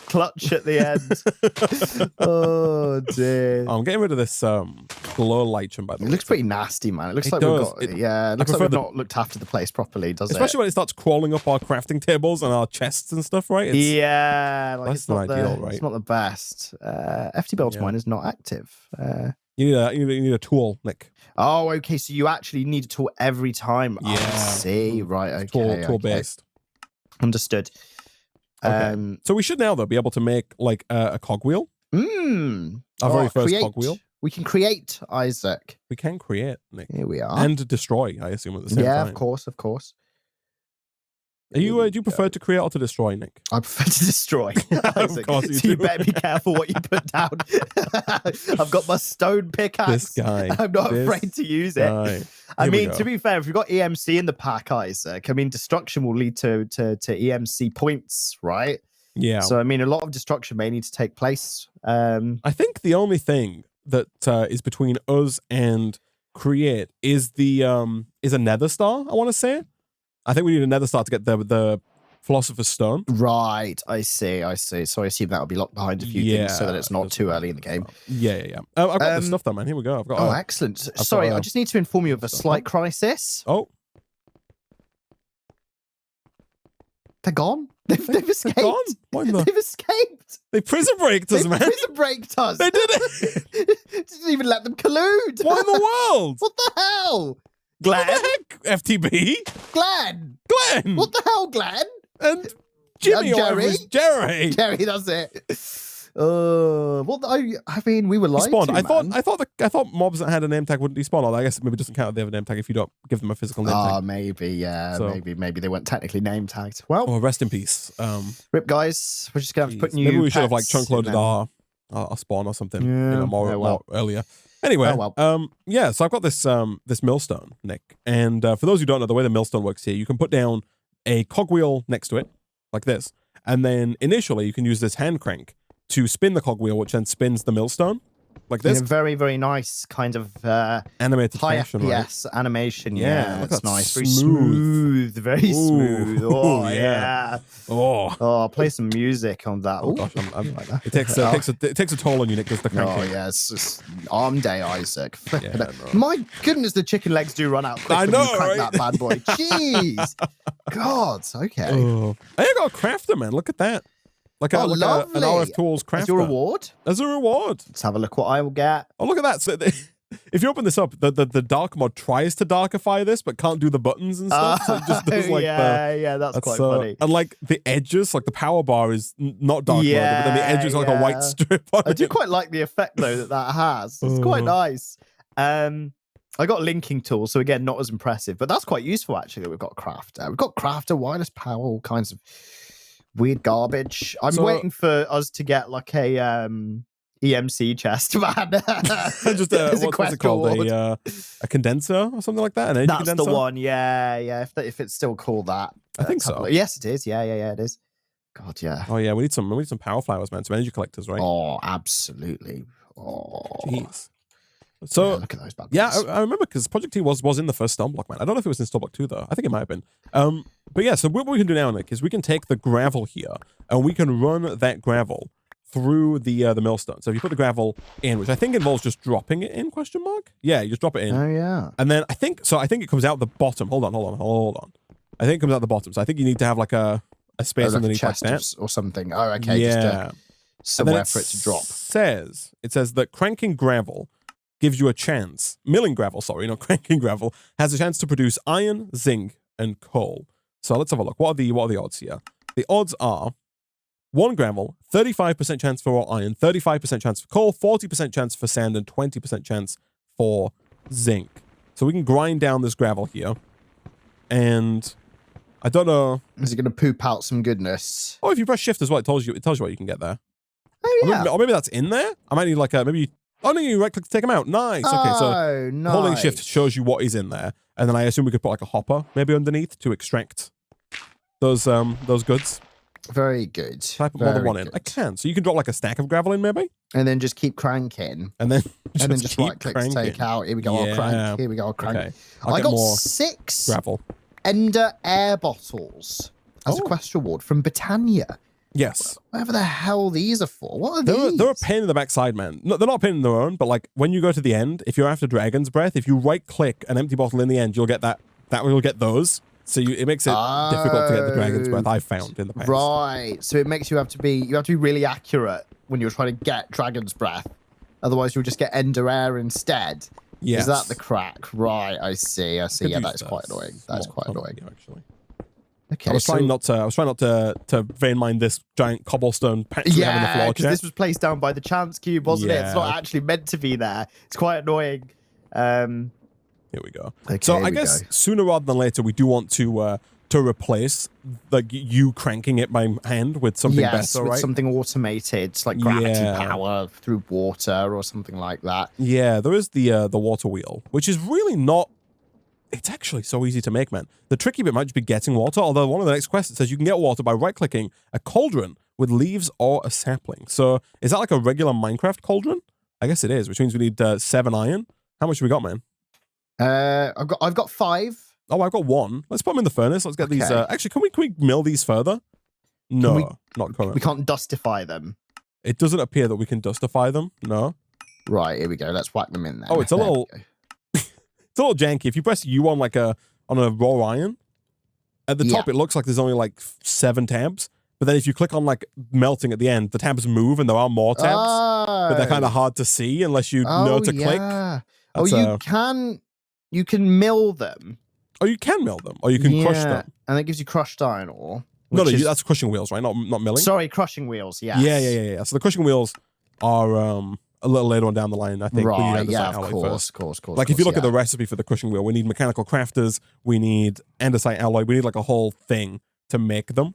Clutch at the end. Oh dear. I'm getting rid of this glow lichen, by the way. It looks pretty nasty, man. It looks like we've not looked after the place properly, does it? Especially when it starts crawling up our crafting tables and our chests and stuff, right? That's not ideal, right? It's not the best. FT Builds mine is not active. You need a tool, Nick. Oh, okay. So you actually need a tool every time. Yeah. I see. Right. Okay. Tool based. Understood. Okay. So we should now, though, be able to make like a cogwheel. Our very first cogwheel. We can create, Isaac. We can create, Nick. Here we are. And destroy, I assume, at the same time. Yeah, of course. Do you prefer to create or to destroy, Nick? I prefer to destroy. Of course you do. You better be careful what you put down. I've got my stone pickaxe. This guy. I'm not afraid to use it. I mean, to be fair, if you've got EMC in the pack, Isaac, I mean, destruction will lead to EMC points, right? Yeah. So, I mean, a lot of destruction may need to take place. I think the only thing that is between us and create is a nether star, I want to say. I think we need a nether star to get the Philosopher's Stone. Right, I see. So I assume that'll be locked behind a few things so that it's not too early in the game. Yeah. I've got this stuff though, man. Here we go. Excellent. Sorry, I just need to inform you of a slight crisis. Oh. They're gone. They've escaped. They're gone? They've escaped. They prison breaked us, man. Prison breaked us. They did it. Didn't even let them collude. What in the world? What the hell? Glenn? What the heck? FTB? Glenn! Glenn! What the hell, Glenn? And Jimmy or whatever Jerry? is Jerry. Jerry, that's it. Well, I mean, we were lied Despawned. to, man. I thought mobs that had a name tag wouldn't despawn. Although I guess it maybe doesn't count if they have a name tag if you don't give them a physical name tag. Maybe, yeah. So, maybe they weren't technically name tagged. Well, oh, rest in peace. Rip, guys. We're just gonna have to put new. Maybe we should have like pets chunk loaded in them. our spawn or something. Yeah. More earlier. Anyway, yeah. So I've got this this millstone, Nick, and for those who don't know, the way the millstone works here, you can put down a cogwheel next to it, like this, and then initially you can use this hand crank to spin the cogwheel, which then spins the millstone, like this. In a very, very nice kind of animated high fashion, FPS animation. Yeah, look that's at that. nice. Very smooth. Very smooth. Oh, yeah. Oh, play some music on that. Oh gosh, like that. It takes a toll on you, Nick, just the cranking. Oh, yeah, it's just arm day, Isaac. Yeah, no. My goodness, the chicken legs do run out quick. I know, when you crank right? that bad boy. Jeez. God, okay. Oh. I got a crafter, man. Look at that. Like an RF Tools crafter. As your reward? As a reward. Let's have a look what I will get. Oh, look at that. So if you open this up, the dark mod tries to darkify this, but can't do the buttons and stuff. So it just does like that's quite funny. And like the edges, like the power bar is not dark mode, but then the edges are like a white strip on it. I do quite like the effect though that has. It's quite nice. I got linking tools, so again, not as impressive, but that's quite useful actually that we've got crafter. We've got crafter, wireless power, all kinds of weird garbage. I'm waiting for us to get like a EMC chest, man. Just what's it called? A condenser or something like that? An That's condenser? the one, yeah. If it's still called that. I think so. Yes, it is. Yeah, it is. God, yeah. Oh yeah, we need some power flowers, man. Some energy collectors, right? Oh, absolutely. Oh, jeez. So look at those bad boys. Yeah, I remember because Project T was in the first StoneBlock, man. I don't know if it was in StoneBlock 2 though. I think it might have been. But yeah, so what we can do now, Nick, is we can take the gravel here and we can run that gravel through the millstone. So if you put the gravel in, which I think involves just dropping it in, question mark? Yeah, you just drop it in. Oh yeah. And then I think it comes out the bottom. Hold on. I think it comes out the bottom. So I think you need to have like a space underneath like that. Or something. Oh, okay. Yeah. Just somewhere for it to drop. It says that cranking gravel gives you a chance. Milling gravel, sorry, not cranking gravel, has a chance to produce iron, zinc, and coal. So let's have a look. What are the odds here? The odds are 1 gravel, 35% chance for iron, 35% chance for coal, 40% chance for sand, and 20% chance for zinc. So we can grind down this gravel here. And I don't know. Is it going to poop out some goodness? Oh, if you press shift as well, it tells you what you can get there. Oh yeah. Or maybe that's in there. I might need like oh no, you right click to take them out. Nice. Okay, so nice. Holding shift shows you what is in there. And then I assume we could put like a hopper maybe underneath to extract those goods. Very good. Can I put more than one in? I can. So you can drop like a stack of gravel in maybe? And then just keep cranking. And then just right click to take out. Here we go, I'll crank. Here we go, I'll crank. Okay. I got 6 gravel. Ender air bottles as a quest reward from Britannia. Yes. Whatever the hell these are for. What are these? They're a pain in the backside, man. No, they're not a pain in their own, but like when you go to the end, if you're after Dragon's Breath, if you right click an empty bottle in the end, you'll get that will get those. So it makes it difficult to get the Dragon's Breath, I've found in the past. Right. So it makes you have to be really accurate when you're trying to get Dragon's Breath. Otherwise you'll just get Ender Air instead. Yes. Is that the crack? Right, I see. Yeah, that's quite annoying. That's quite annoying. Actually. Okay, I was trying not to vein mine this giant cobblestone patch we have in the floor. Because this was placed down by the chance cube, wasn't it? It's not actually meant to be there. It's quite annoying. Here we go. Okay, so I guess sooner rather than later, we do want to replace like you cranking it by hand with something better, right? Something automated, like gravity power through water or something like that. Yeah, there is the water wheel, which is really not. It's actually so easy to make, man. The tricky bit might just be getting water, although one of the next quests says you can get water by right-clicking a cauldron with leaves or a sapling. So is that like a regular Minecraft cauldron? I guess it is, which means we need 7 iron. How much have we got, man? I've got 5. Oh, I've got 1. Let's put them in the furnace. Let's get these. Actually, can we mill these further? No, not currently. We can't dustify them. It doesn't appear that we can dustify them. No. Right, here we go. Let's whack them in there. Oh, it's a little... It's a little janky. If you press U on like a raw iron, at the top it looks like there's only like 7 tabs. But then if you click on like melting at the end, the tabs move and there are more tabs. But they're kind of hard to see unless you know to click. You can you can mill them. Oh, you can mill them, or you can crush them. And it gives you crushed iron ore. No, that's crushing wheels, right? Not milling. Sorry, crushing wheels. Yes. Yeah. So the crushing wheels are a little later on down the line. I think. Right. Yeah. Of course. Like if you look at the recipe for the crushing wheel, we need mechanical crafters, we need andesite alloy, we need like a whole thing to make them.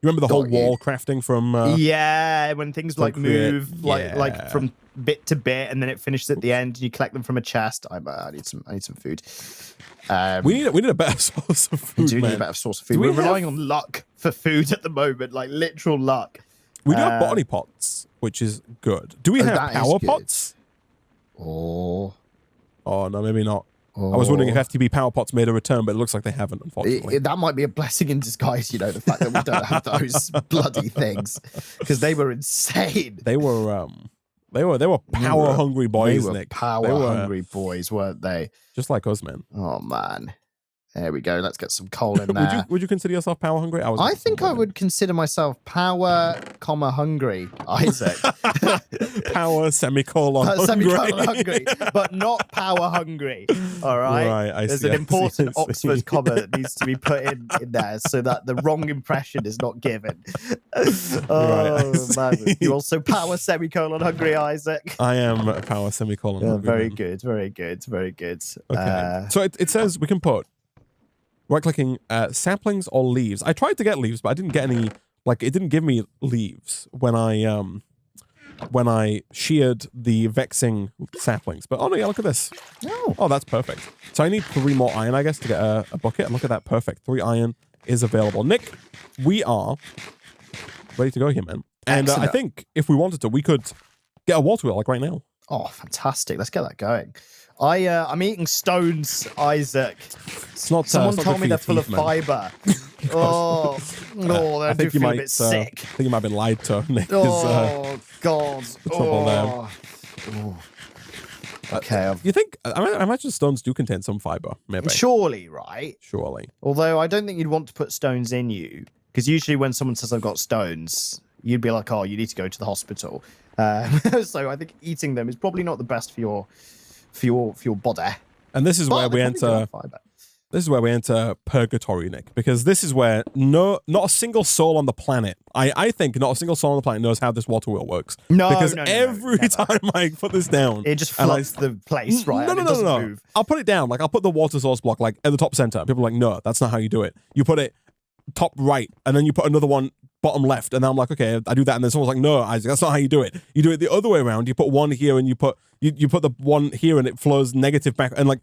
You remember the whole wall crafting from? When things like move like from bit to bit, and then it finishes at the end, and you collect them from a chest. I need some food. We need a better source of food. We do need a better source of food. We're relying on luck for food at the moment, like literal luck. We do have botany pots, which is good. Do we have power pots? Oh no, maybe not. I was wondering if FTB power pots made a return, but it looks like they haven't, unfortunately. That might be a blessing in disguise, the fact that we don't have those bloody things, because they were insane. They were power hungry boys, they were Nick. Hungry boys, weren't they? Just like us, man. Oh man. There we go. Let's get some coal in there. Would you consider yourself power hungry? I think I would consider myself power, hungry, Isaac. Power, hungry. But not power hungry. All right? Right, There's an important Oxford comma that needs to be put in there so that the wrong impression is not given. Man. You also power, hungry, Isaac. I am power, hungry. Very good. Okay. So it says we can put right-clicking saplings or leaves. I tried to get leaves, but I didn't get any. Like, it didn't give me leaves when I sheared the vexing saplings. But oh no, yeah, look at this. Oh, that's perfect. So I need 3 more iron, I guess, to get a bucket. And look at that, perfect. 3 iron is available. Nick, we are ready to go here, man. And I think if we wanted to, we could get a water wheel like right now. Oh, fantastic! Let's get that going. I'm eating stones, Isaac. It's not. Someone it's not told me they're full of man. fiber. I do feel a bit sick. I think you might have been lied to, Nick. God. Trouble there. Okay. You think? I imagine stones do contain some fiber, maybe. Surely, right? Surely. Although I don't think you'd want to put stones in you, because usually when someone says I've got stones, you'd be like, oh, you need to go to the hospital. So I think eating them is probably not the best for your body. And this is where we enter. This is where we enter purgatory, Nick, because this is where not a single soul on the planet, I think not a single soul on the planet knows how this water wheel works. Because every time I put this down, it just floods the place, right? No. Move. I'll put it down. Like, I'll put the water source block like at the top center. People are like, no, that's not how you do it. You put it top right, and then you put another one bottom left, and then I'm like, okay, I do that, and then someone's like, no, Isaac, that's not how you do it. You do it the other way around. You put one here, and you put the one here, and it flows negative back, and like,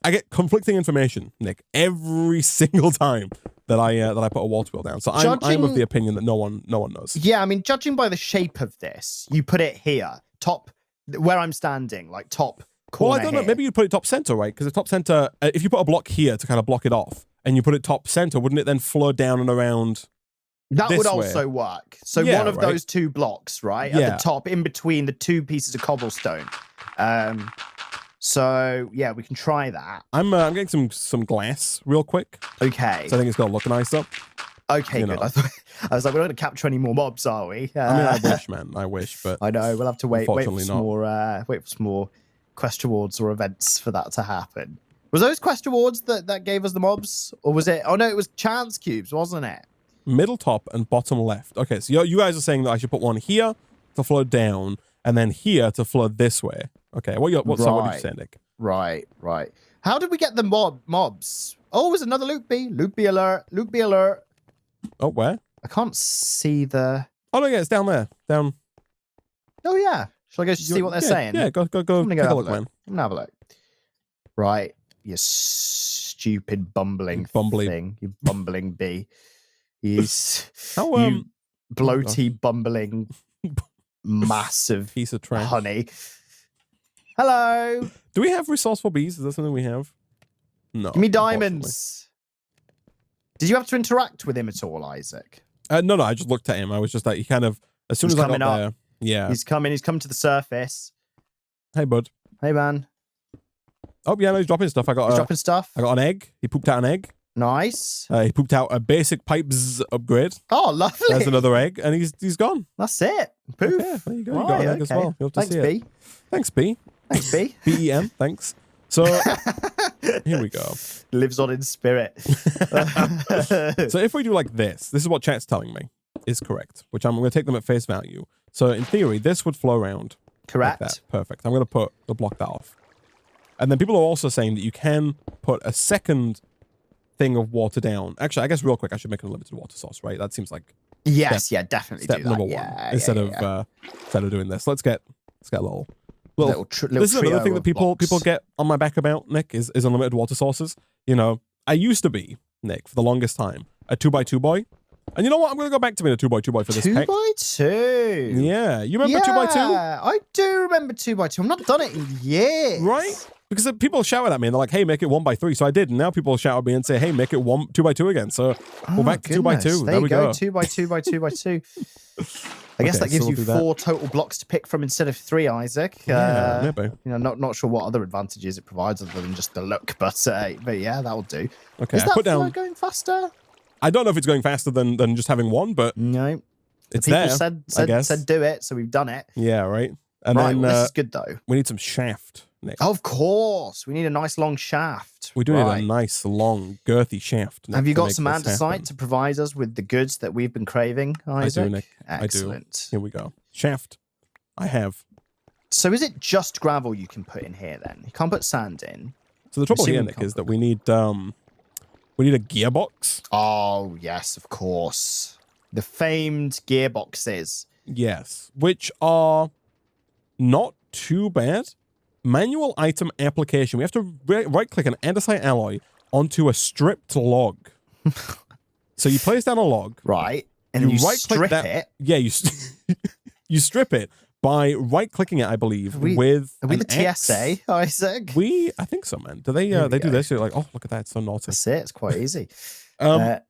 I get conflicting information, Nick, every single time that I put a water wheel down. So I'm of the opinion that no one knows. Yeah, I mean, judging by the shape of this, you put it here, top where I'm standing, like top corner. Well, I don't know. Maybe you put it top center, right? Because the top center, if you put a block here to kind of block it off, and you put it top center, wouldn't it then flow down and around? That would also work. So one of those 2 blocks, right, at the top, in between the 2 pieces of cobblestone. So yeah, we can try that. I'm getting some glass real quick. Okay. So I think it's gonna look nicer. Okay, good. I was like, we're not gonna capture any more mobs, are we? I mean, I wish, man. I wish, but I know we'll have to wait for some more quest rewards or events for that to happen. Was those quest rewards that gave us the mobs, or was it? Oh no, it was chance cubes, wasn't it? Middle top and bottom left. Okay, so you guys are saying that I should put one here to flow down, and then here to flow this way. Okay, what did you say, Nick? Right. How did we get the mobs? Oh, it was another loot bee. Loot bee alert. Oh, where? I can't see the... Oh, no, yeah, it's down there. Down. Oh, yeah. Shall I go see what they're saying? Yeah, go take a look, man. I'm gonna have a look. Right, you stupid bumbling thing. You bumbling bee. You bloaty, bumbling, massive piece of trash. Honey. Hello. Do we have resourceful bees? Is that something we have? No. Give me diamonds. Did you have to interact with him at all, Isaac? No, I just looked at him. I was just like, he kind of, as soon as I got there. Yeah. He's come to the surface. Hey, bud. Hey, man. Oh, yeah, no, he's dropping stuff. Dropping stuff. I got an egg. He pooped out an egg. Nice. He pooped out a basic pipes upgrade. Oh, lovely. There's another egg, and he's gone. That's it. Poof. Okay, there you go. You got an egg as well. You'll have to Thanks, see B. It. Thanks, B. Thanks, B. B-E-N, thanks. So here we go. Lives on in spirit. So if we do like this is what chat's telling me is correct, which I'm going to take them at face value. So in theory, this would flow around. Correct. Like that. Perfect. I'm going to block that off. And then people are also saying that you can put a second thing of water down. Actually, I guess real quick, I should make an unlimited water source, right? That seems like definitely step do that. number one instead of doing this. Let's get a little this is another thing that people get on my back about, Nick, is unlimited water sources. You know, I used to be, Nick, for the longest time, a 2x2 boy. And you know what? I'm going to go back to being a 2x2 boy for this pack. 2x2? Yeah. You remember 2x2? Yeah, I do remember 2x2. I've not done it in years. Right? Because people shouted at me and they're like, hey, make it 1x3. So I did. And now people shout at me and say, hey, make it 2x2 again. So we're back to 2x2. There we go. 2x2 by 2x2. I guess that gives you 4 total blocks to pick from instead of 3, Isaac. Yeah, maybe. You know, not sure what other advantages it provides other than just the look, but yeah, that'll do. Okay, is that flow going faster? I don't know if it's going faster than just having one, but no, it's people there. said do it, so we've done it. Yeah, right. And right, then well, this is good though. We need some shaft, Nick. Of course, we need a nice long shaft. We do need a nice long girthy shaft. Nick, have you got some andesite to provide us with the goods that we've been craving, Isaac? I do, Nick. Excellent. I do. Here we go. Shaft. I have. So is it just gravel you can put in here then? You can't put sand in. So the trouble here, Nick, is that we need a gearbox. Oh, yes, of course. The famed gearboxes. Yes, which are not too bad. Manual item application. We have to right-click an andesite alloy onto a stripped log. So you place down a log. Right. And you strip it. Yeah, you strip it by right-clicking it, I believe, with Are we the TSA, Isaac? I think so, man. Do they do this? You're like, oh, look at that, it's so naughty. That's it. It's quite easy. And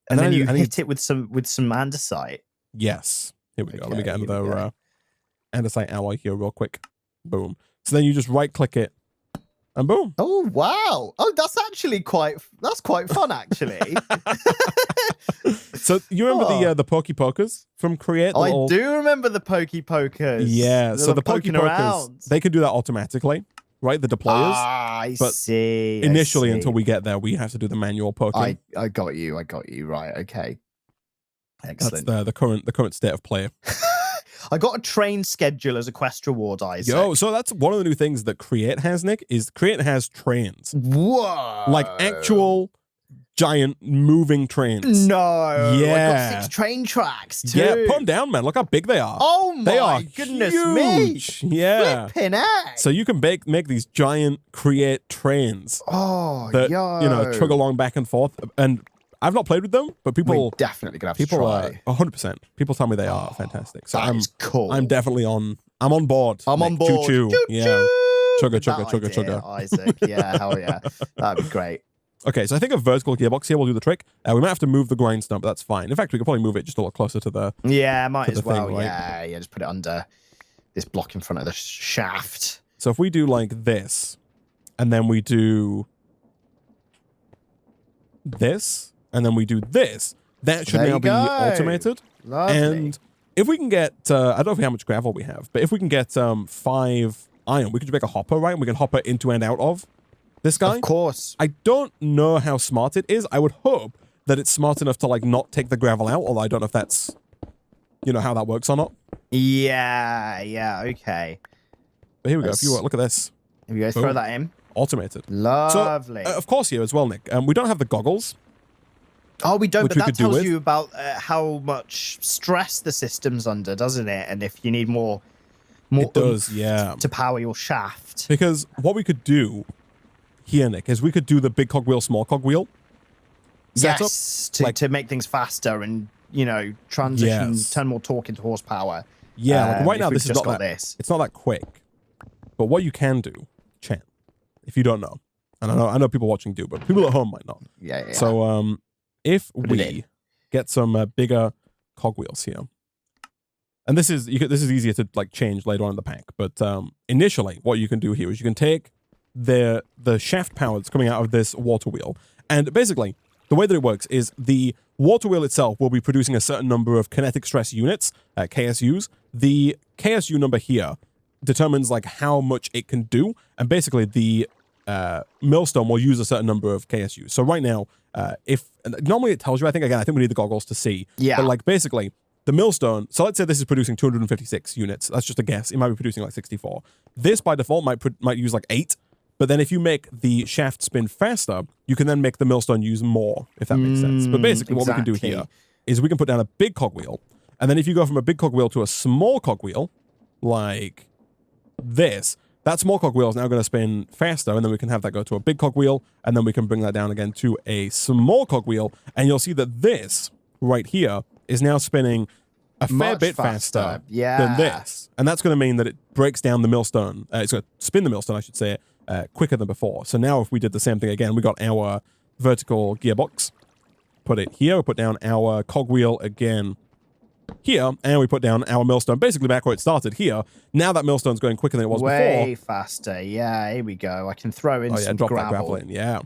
then you hit it with some andesite. Yes. Here we go. Let me get another andesite alloy here real quick. Boom. So then you just right-click it, and boom. Oh, wow. Oh, that's quite fun, actually. So you remember the Pokey Pokers from Create? I do remember the Pokey Pokers. Yeah, so the Pokey Pokers, they can do that automatically, right? The deployers. I see. Initially, until we get there, we have to do the manual poking. I got you. Right, okay. Excellent. That's the current state of play. I got a train schedule as a quest reward, Isaac. Yo, so that's one of the new things that Create has, Nick, is Create has trains. Whoa. Like actual giant moving trains. No. Yeah. I got 6 train tracks, too. Yeah, put them down, man. Look how big they are. Oh, my they are goodness huge. me. Yeah. Flipping heck. So you can make these giant Create trains. Oh, that, yo. Chug along back and forth. And I've not played with them, but people... We're definitely going to have to try. 100%. People tell me they are fantastic. So that is cool. I'm definitely on... I'm on board. I'm on board. Choo-choo. Yeah. Chugga, chugga, chugga, idea, chugga. Isaac. Yeah, hell yeah. That'd be great. Okay, so I think a vertical gearbox here will do the trick. We might have to move the grindstone, but that's fine. In fact, we could probably move it just a little closer to the... Yeah, might as well. Thing, right? Yeah, just put it under this block in front of the shaft. So if we do like this, and then we do this, and then we do this, that should now be automated. Lovely. And if we can get, I don't know how much gravel we have, but if we can get 5 iron, we can just make a hopper, right? And we can hopper into and out of this guy. Of course. I don't know how smart it is. I would hope that it's smart enough to like not take the gravel out, although I don't know if that's, how that works or not. Yeah, okay. But here we go. If you look at this. Here we go, throw that in. Automated. Lovely. So, of course here as well, Nick. We don't have the goggles. Oh, we don't, but that tells you about how much stress the system's under, doesn't it? And if you need more it does, yeah, to power your shaft. Because what we could do here, Nick, is we could do the big cogwheel, small cogwheel setup. Yes, to make things faster and, transition, turn more torque into horsepower. Yeah, like right now this is not that. It's not that quick. But what you can do, chat, if you don't know, and I know people watching do, but people at home might not. Yeah. So if we get some bigger cogwheels here, and this is easier to like change later on in the pack, but initially what you can do here is you can take the shaft power that's coming out of this water wheel, and basically the way that it works is the water wheel itself will be producing a certain number of kinetic stress units, KSUs. The KSU number here determines like how much it can do, and basically the millstone will use a certain number of KSU. So right now, if normally it tells you, I think we need the goggles to see. Yeah. But like basically, the millstone, so let's say this is producing 256 units. That's just a guess. It might be producing like 64. This by default might use like 8. But then if you make the shaft spin faster, you can then make the millstone use more, if that makes sense. But basically what we can do here is we can put down a big cogwheel. And then if you go from a big cogwheel to a small cogwheel, like this, that small cogwheel is now going to spin faster, and then we can have that go to a big cogwheel, and then we can bring that down again to a small cogwheel, and you'll see that this right here is now spinning a fair bit faster than this. And that's going to mean that it breaks down the millstone. It's going to spin the millstone, I should say, quicker than before. So now if we did the same thing again, we got our vertical gearbox, put it here, we put down our cogwheel again here, and we put down our millstone basically back where it started here. Now that millstone's going quicker than it was before. Way faster. Yeah, here we go. I can throw in some drop gravel. that gravel in. Yeah.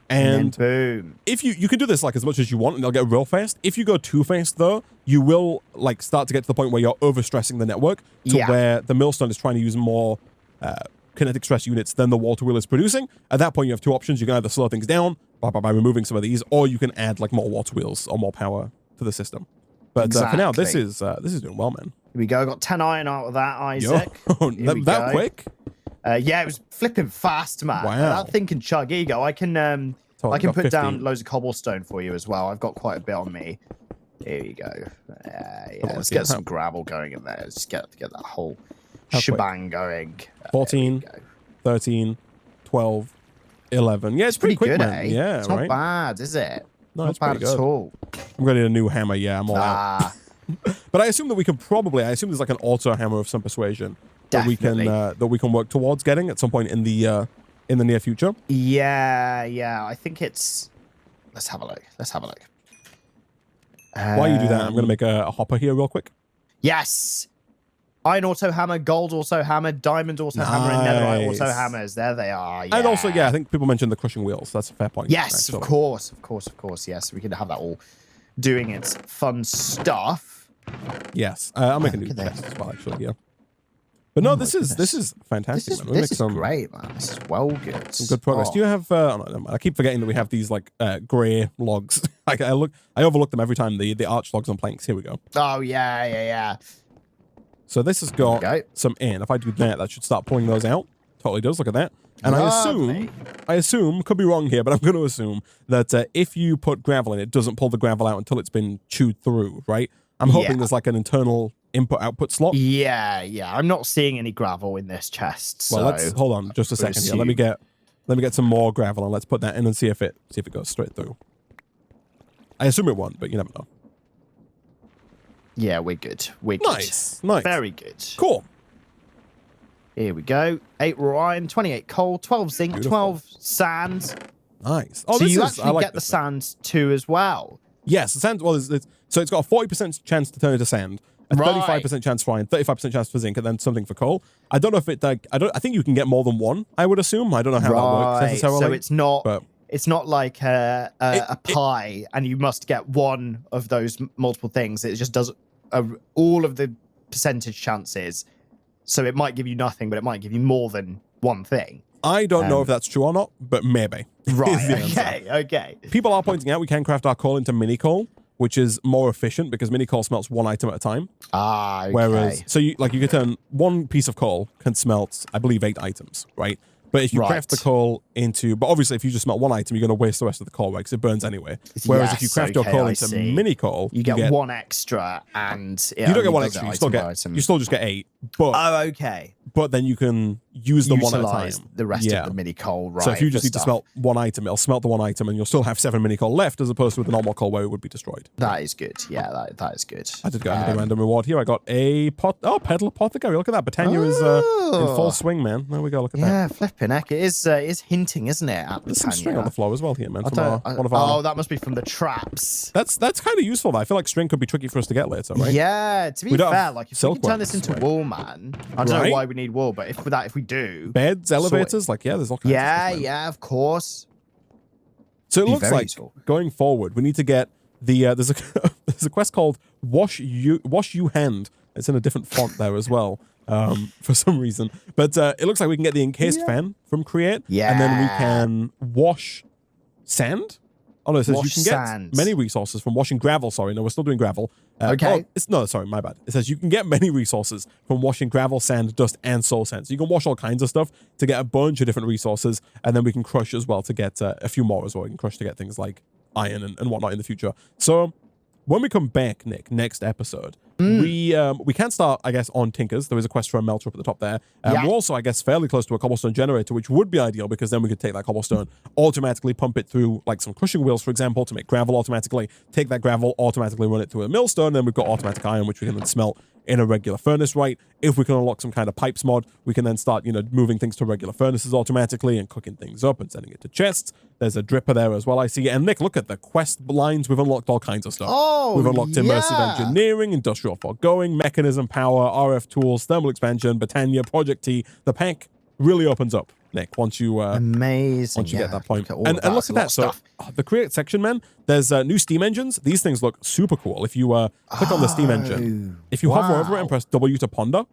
And boom. If you can do this like as much as you want, and they'll get real fast. If you go too fast though, you will like start to get to the point where you're overstressing the network to where the millstone is trying to use more kinetic stress units than the water wheel is producing. At that point, you have two options. You can either slow things down by removing some of these, or you can add like more water wheels or more power to the system. But for now, this is doing well, man. Here we go. Got 10 iron out of that, Isaac. That quick? Yeah, it was flipping fast, man. Wow. That thing can chug. Here you go. I can put 50. down loads of cobblestone for you as well. I've got quite a bit on me. Here you go. Let's get some gravel going in there. Let's get that whole shebang going. 14, 13, 12, 11. Yeah, it's pretty quick, good, man. Eh? Yeah, it's right? not bad, is it? No, not it's bad pretty at all. I'm going to need a new hammer. Yeah, I'm all out. But I assume that we can I assume there's like an auto hammer of some persuasion that we can work towards getting at some point in the near future. Yeah. I think it's. Let's have a look. While you do that, I'm going to make a hopper here real quick. Yes. Iron auto hammer, gold auto hammer, diamond auto hammer, and netherite auto hammers. There they are. Yeah. And also, I think people mentioned the crushing wheels. That's a fair point. Yes, of course. Yes, we can have that all doing its fun stuff. Yes, I'll make a new chest as well, actually. Yeah. But no, this is fantastic. This is great, man. This is well good. Some good progress. Do you have? I keep forgetting that we have these like gray logs. Like I overlook them every time. The arch logs on planks. Here we go. Oh yeah. So this has got some in. If I do that should start pulling those out. Totally does. Look at that. And I assume, could be wrong here, but I'm going to assume that if you put gravel in, it doesn't pull the gravel out until it's been chewed through, right? I'm hoping there's like an internal input-output slot. Yeah. I'm not seeing any gravel in this chest. Well, let's hold on just a second here. Let me get some more gravel and let's put that in and see if it goes straight through. I assume it won't, but you never know. Yeah, we're good. Nice. Very good. Cool. Here we go. 8 raw iron, 28 coal, 12 zinc, Beautiful. 12 sand. Nice. Oh, so you actually get the sand too as well. Yes, the sand. Well, so it's got a 40% chance to turn into sand, a 35% chance for iron, 35% chance for zinc, and then something for coal. I don't know if it. I think you can get more than one. I would assume. I don't know how that works necessarily. So it's not. But it's not like a pie, and you must get one of those multiple things. It just does all of the percentage chances. So it might give you nothing, but it might give you more than one thing. I don't know if that's true or not, but maybe. Right. Okay. People are pointing out we can craft our coal into mini coal, which is more efficient because mini coal smelts one item at a time. Okay. Whereas, so you can turn one piece of coal can smelt, I believe, 8 items, right? But if you craft the coal into, but obviously if you just smelt one item, you're going to waste the rest of the coal, right? Because it burns anyway. Whereas if you craft your coal into mini coal, you get one extra, and you don't get one extra. You still just get 8. But okay. But then you can use them one at a time. The rest of the mini coal, right? So if you just need to smelt one item, it'll smelt the one item, and you'll still have 7 mini coal left, as opposed to with the normal coal where it would be destroyed. That is good. Yeah, that is good. I did get a random reward here. I got a pedal apothecary. Look at that. Britannia is in full swing, man. There we go. Look at that. Yeah, flipping heck. It is hinting, isn't it? At There's some string on the floor as well here, man. That must be from the traps. That's kind of useful. Though. I feel like string could be tricky for us to get later, right? Yeah. To be fair, like if we can turn this into wool, man. I don't know why we need wool, but if we do beds, elevators, there's all kinds of stuff. Yeah, of course. So it looks like going forward, we need to get the there's a quest called Wash You Hand. It's in a different font there as well. for some reason. But it looks like we can get the encased fan from create. Yeah. And then we can wash sand. Oh, no, it says Wash you can sands. get many resources from washing gravel. Sorry, no, we're still doing gravel. Okay. Sorry, my bad. It says you can get many resources from washing gravel, sand, dust, and soul sand. So you can wash all kinds of stuff to get a bunch of different resources, and then we can crush as well to get a few more as well. We can crush to get things like iron and whatnot in the future. So when we come back, Nick, next episode, we can start, I guess, on Tinkers. There is a quest for a melter up at the top there. We're also, I guess, fairly close to a cobblestone generator, which would be ideal because then we could take that cobblestone, automatically pump it through like some crushing wheels, for example, to make gravel automatically, take that gravel, automatically run it through a millstone, and then we've got automatic iron, which we can then smelt in a regular furnace, right? If we can unlock some kind of pipes mod, we can then start, moving things to regular furnaces automatically and cooking things up and sending it to chests. There's a dripper there as well, I see. And Nick, look at the quest lines. We've unlocked all kinds of stuff. Oh, we've unlocked immersive engineering, industrial foregoing, mechanism power, RF tools, thermal expansion, Britannia, Project T. The pack really opens up, Nick, once you amazing. Once you get that point. Look And look at that. So the create section, man, there's new steam engines. These things look super cool. If you click on the steam engine, if you hover over it and press W to ponder,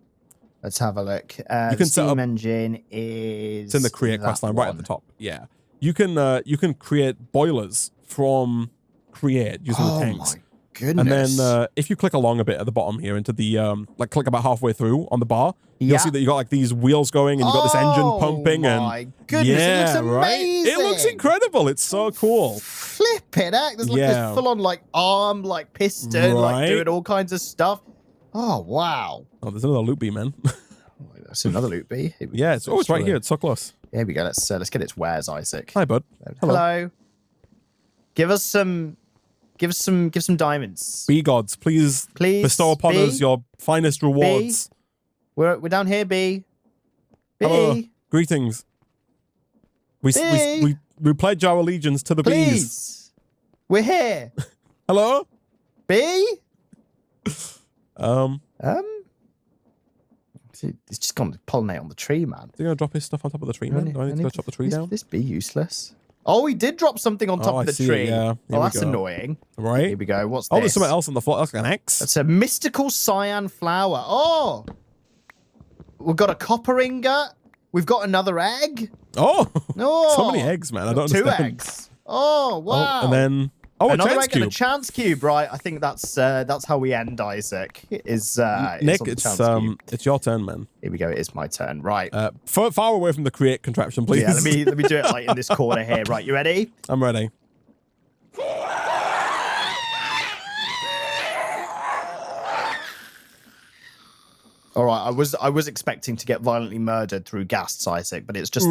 let's have a look. You can the set steam up, engine is it's in the create quest line right at the top. Yeah, you can create boilers from create using the tanks. My goodness. And then if you click along a bit at the bottom here into the click about halfway through on the bar, you'll see that you got like these wheels going and you got this engine pumping. Oh my goodness, yeah, it looks amazing. Right? It looks incredible. It's so cool. Flipping heck. There's like this full on like arm, like piston, like doing all kinds of stuff. Oh wow. Oh, there's another loot bee, man. That's another loot bee. Yeah, it's right here. It's so close. Here we go. Let's get its wares, Isaac. Hi, bud. Hello. Give us some diamonds. Bee gods, please bestow upon us your finest rewards. Bee? We're down here, Bee. Bee. Hello. Greetings. We pledge our allegiance to the bees. We're here. Hello? Bee? It's just gone to pollinate on the tree, man. Is he gonna drop his stuff on top of the tree, man? Do I need to go chop the tree down? This bee useless. Oh, he did drop something on top of the tree. Yeah. Oh, that's annoying. Right. Here we go. What's this? Oh, there's something else on the floor. That's like an axe. That's a mystical cyan flower. Oh! We've got a copper ingot. We've got another egg. Oh! So many eggs, man. I don't understand. 2 eggs. Oh, wow. Oh, and then... another a chance egg cube. and a chance cube, right? I think that's how we end, Isaac. Nick, it's your turn, man. Here we go. It is my turn, right? Far away from the create contraption, please. Yeah, let me do it like in this corner here. Right, you ready? I'm ready. All right, I was expecting to get violently murdered through ghasts, Isaac, but it's just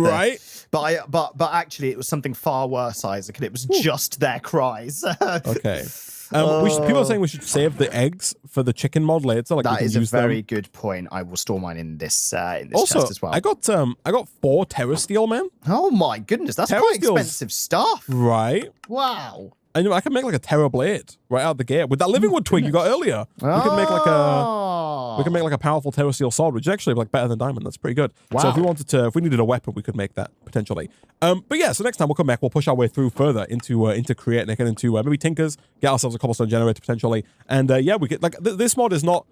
but actually it was something far worse, Isaac, and it was just their cries. Okay. People are saying we should save the eggs for the chicken mod later. Like that is a very good point. I will store mine in this chest as well. I got 4 Terra Steel, man. Oh my goodness, that's quite expensive stuff. Right. Wow. And I can make like a Terra Blade right out the gate with that living wood twig you got earlier. We can make like a powerful Terra Steel sword, which is actually like better than diamond. That's pretty good. Wow. So if we needed a weapon, we could make that potentially. But yeah, so next time we'll come back, we'll push our way through further into create and into maybe Tinkers, get ourselves a cobblestone generator potentially, and yeah, we could like this mod is not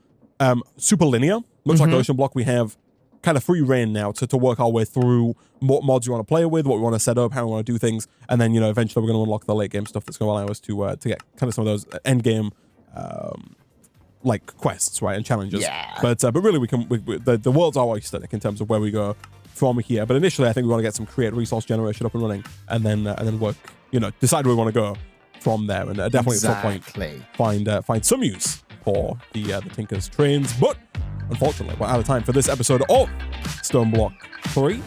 super linear. Much like Ocean Block, we have kind of free reign now to work our way through what mods we want to play with, what we want to set up, how we want to do things, and then eventually we're going to unlock the late game stuff that's going to allow us to get kind of some of those end game like quests, right, and challenges. Yeah. But really the world's our oyster in terms of where we go from here. But initially, I think we want to get some create resource generation up and running, and then work, decide where we want to go from there, and definitely at some point find some use for the Tinker's trains. But unfortunately, we're out of time for this episode of StoneBlock 3.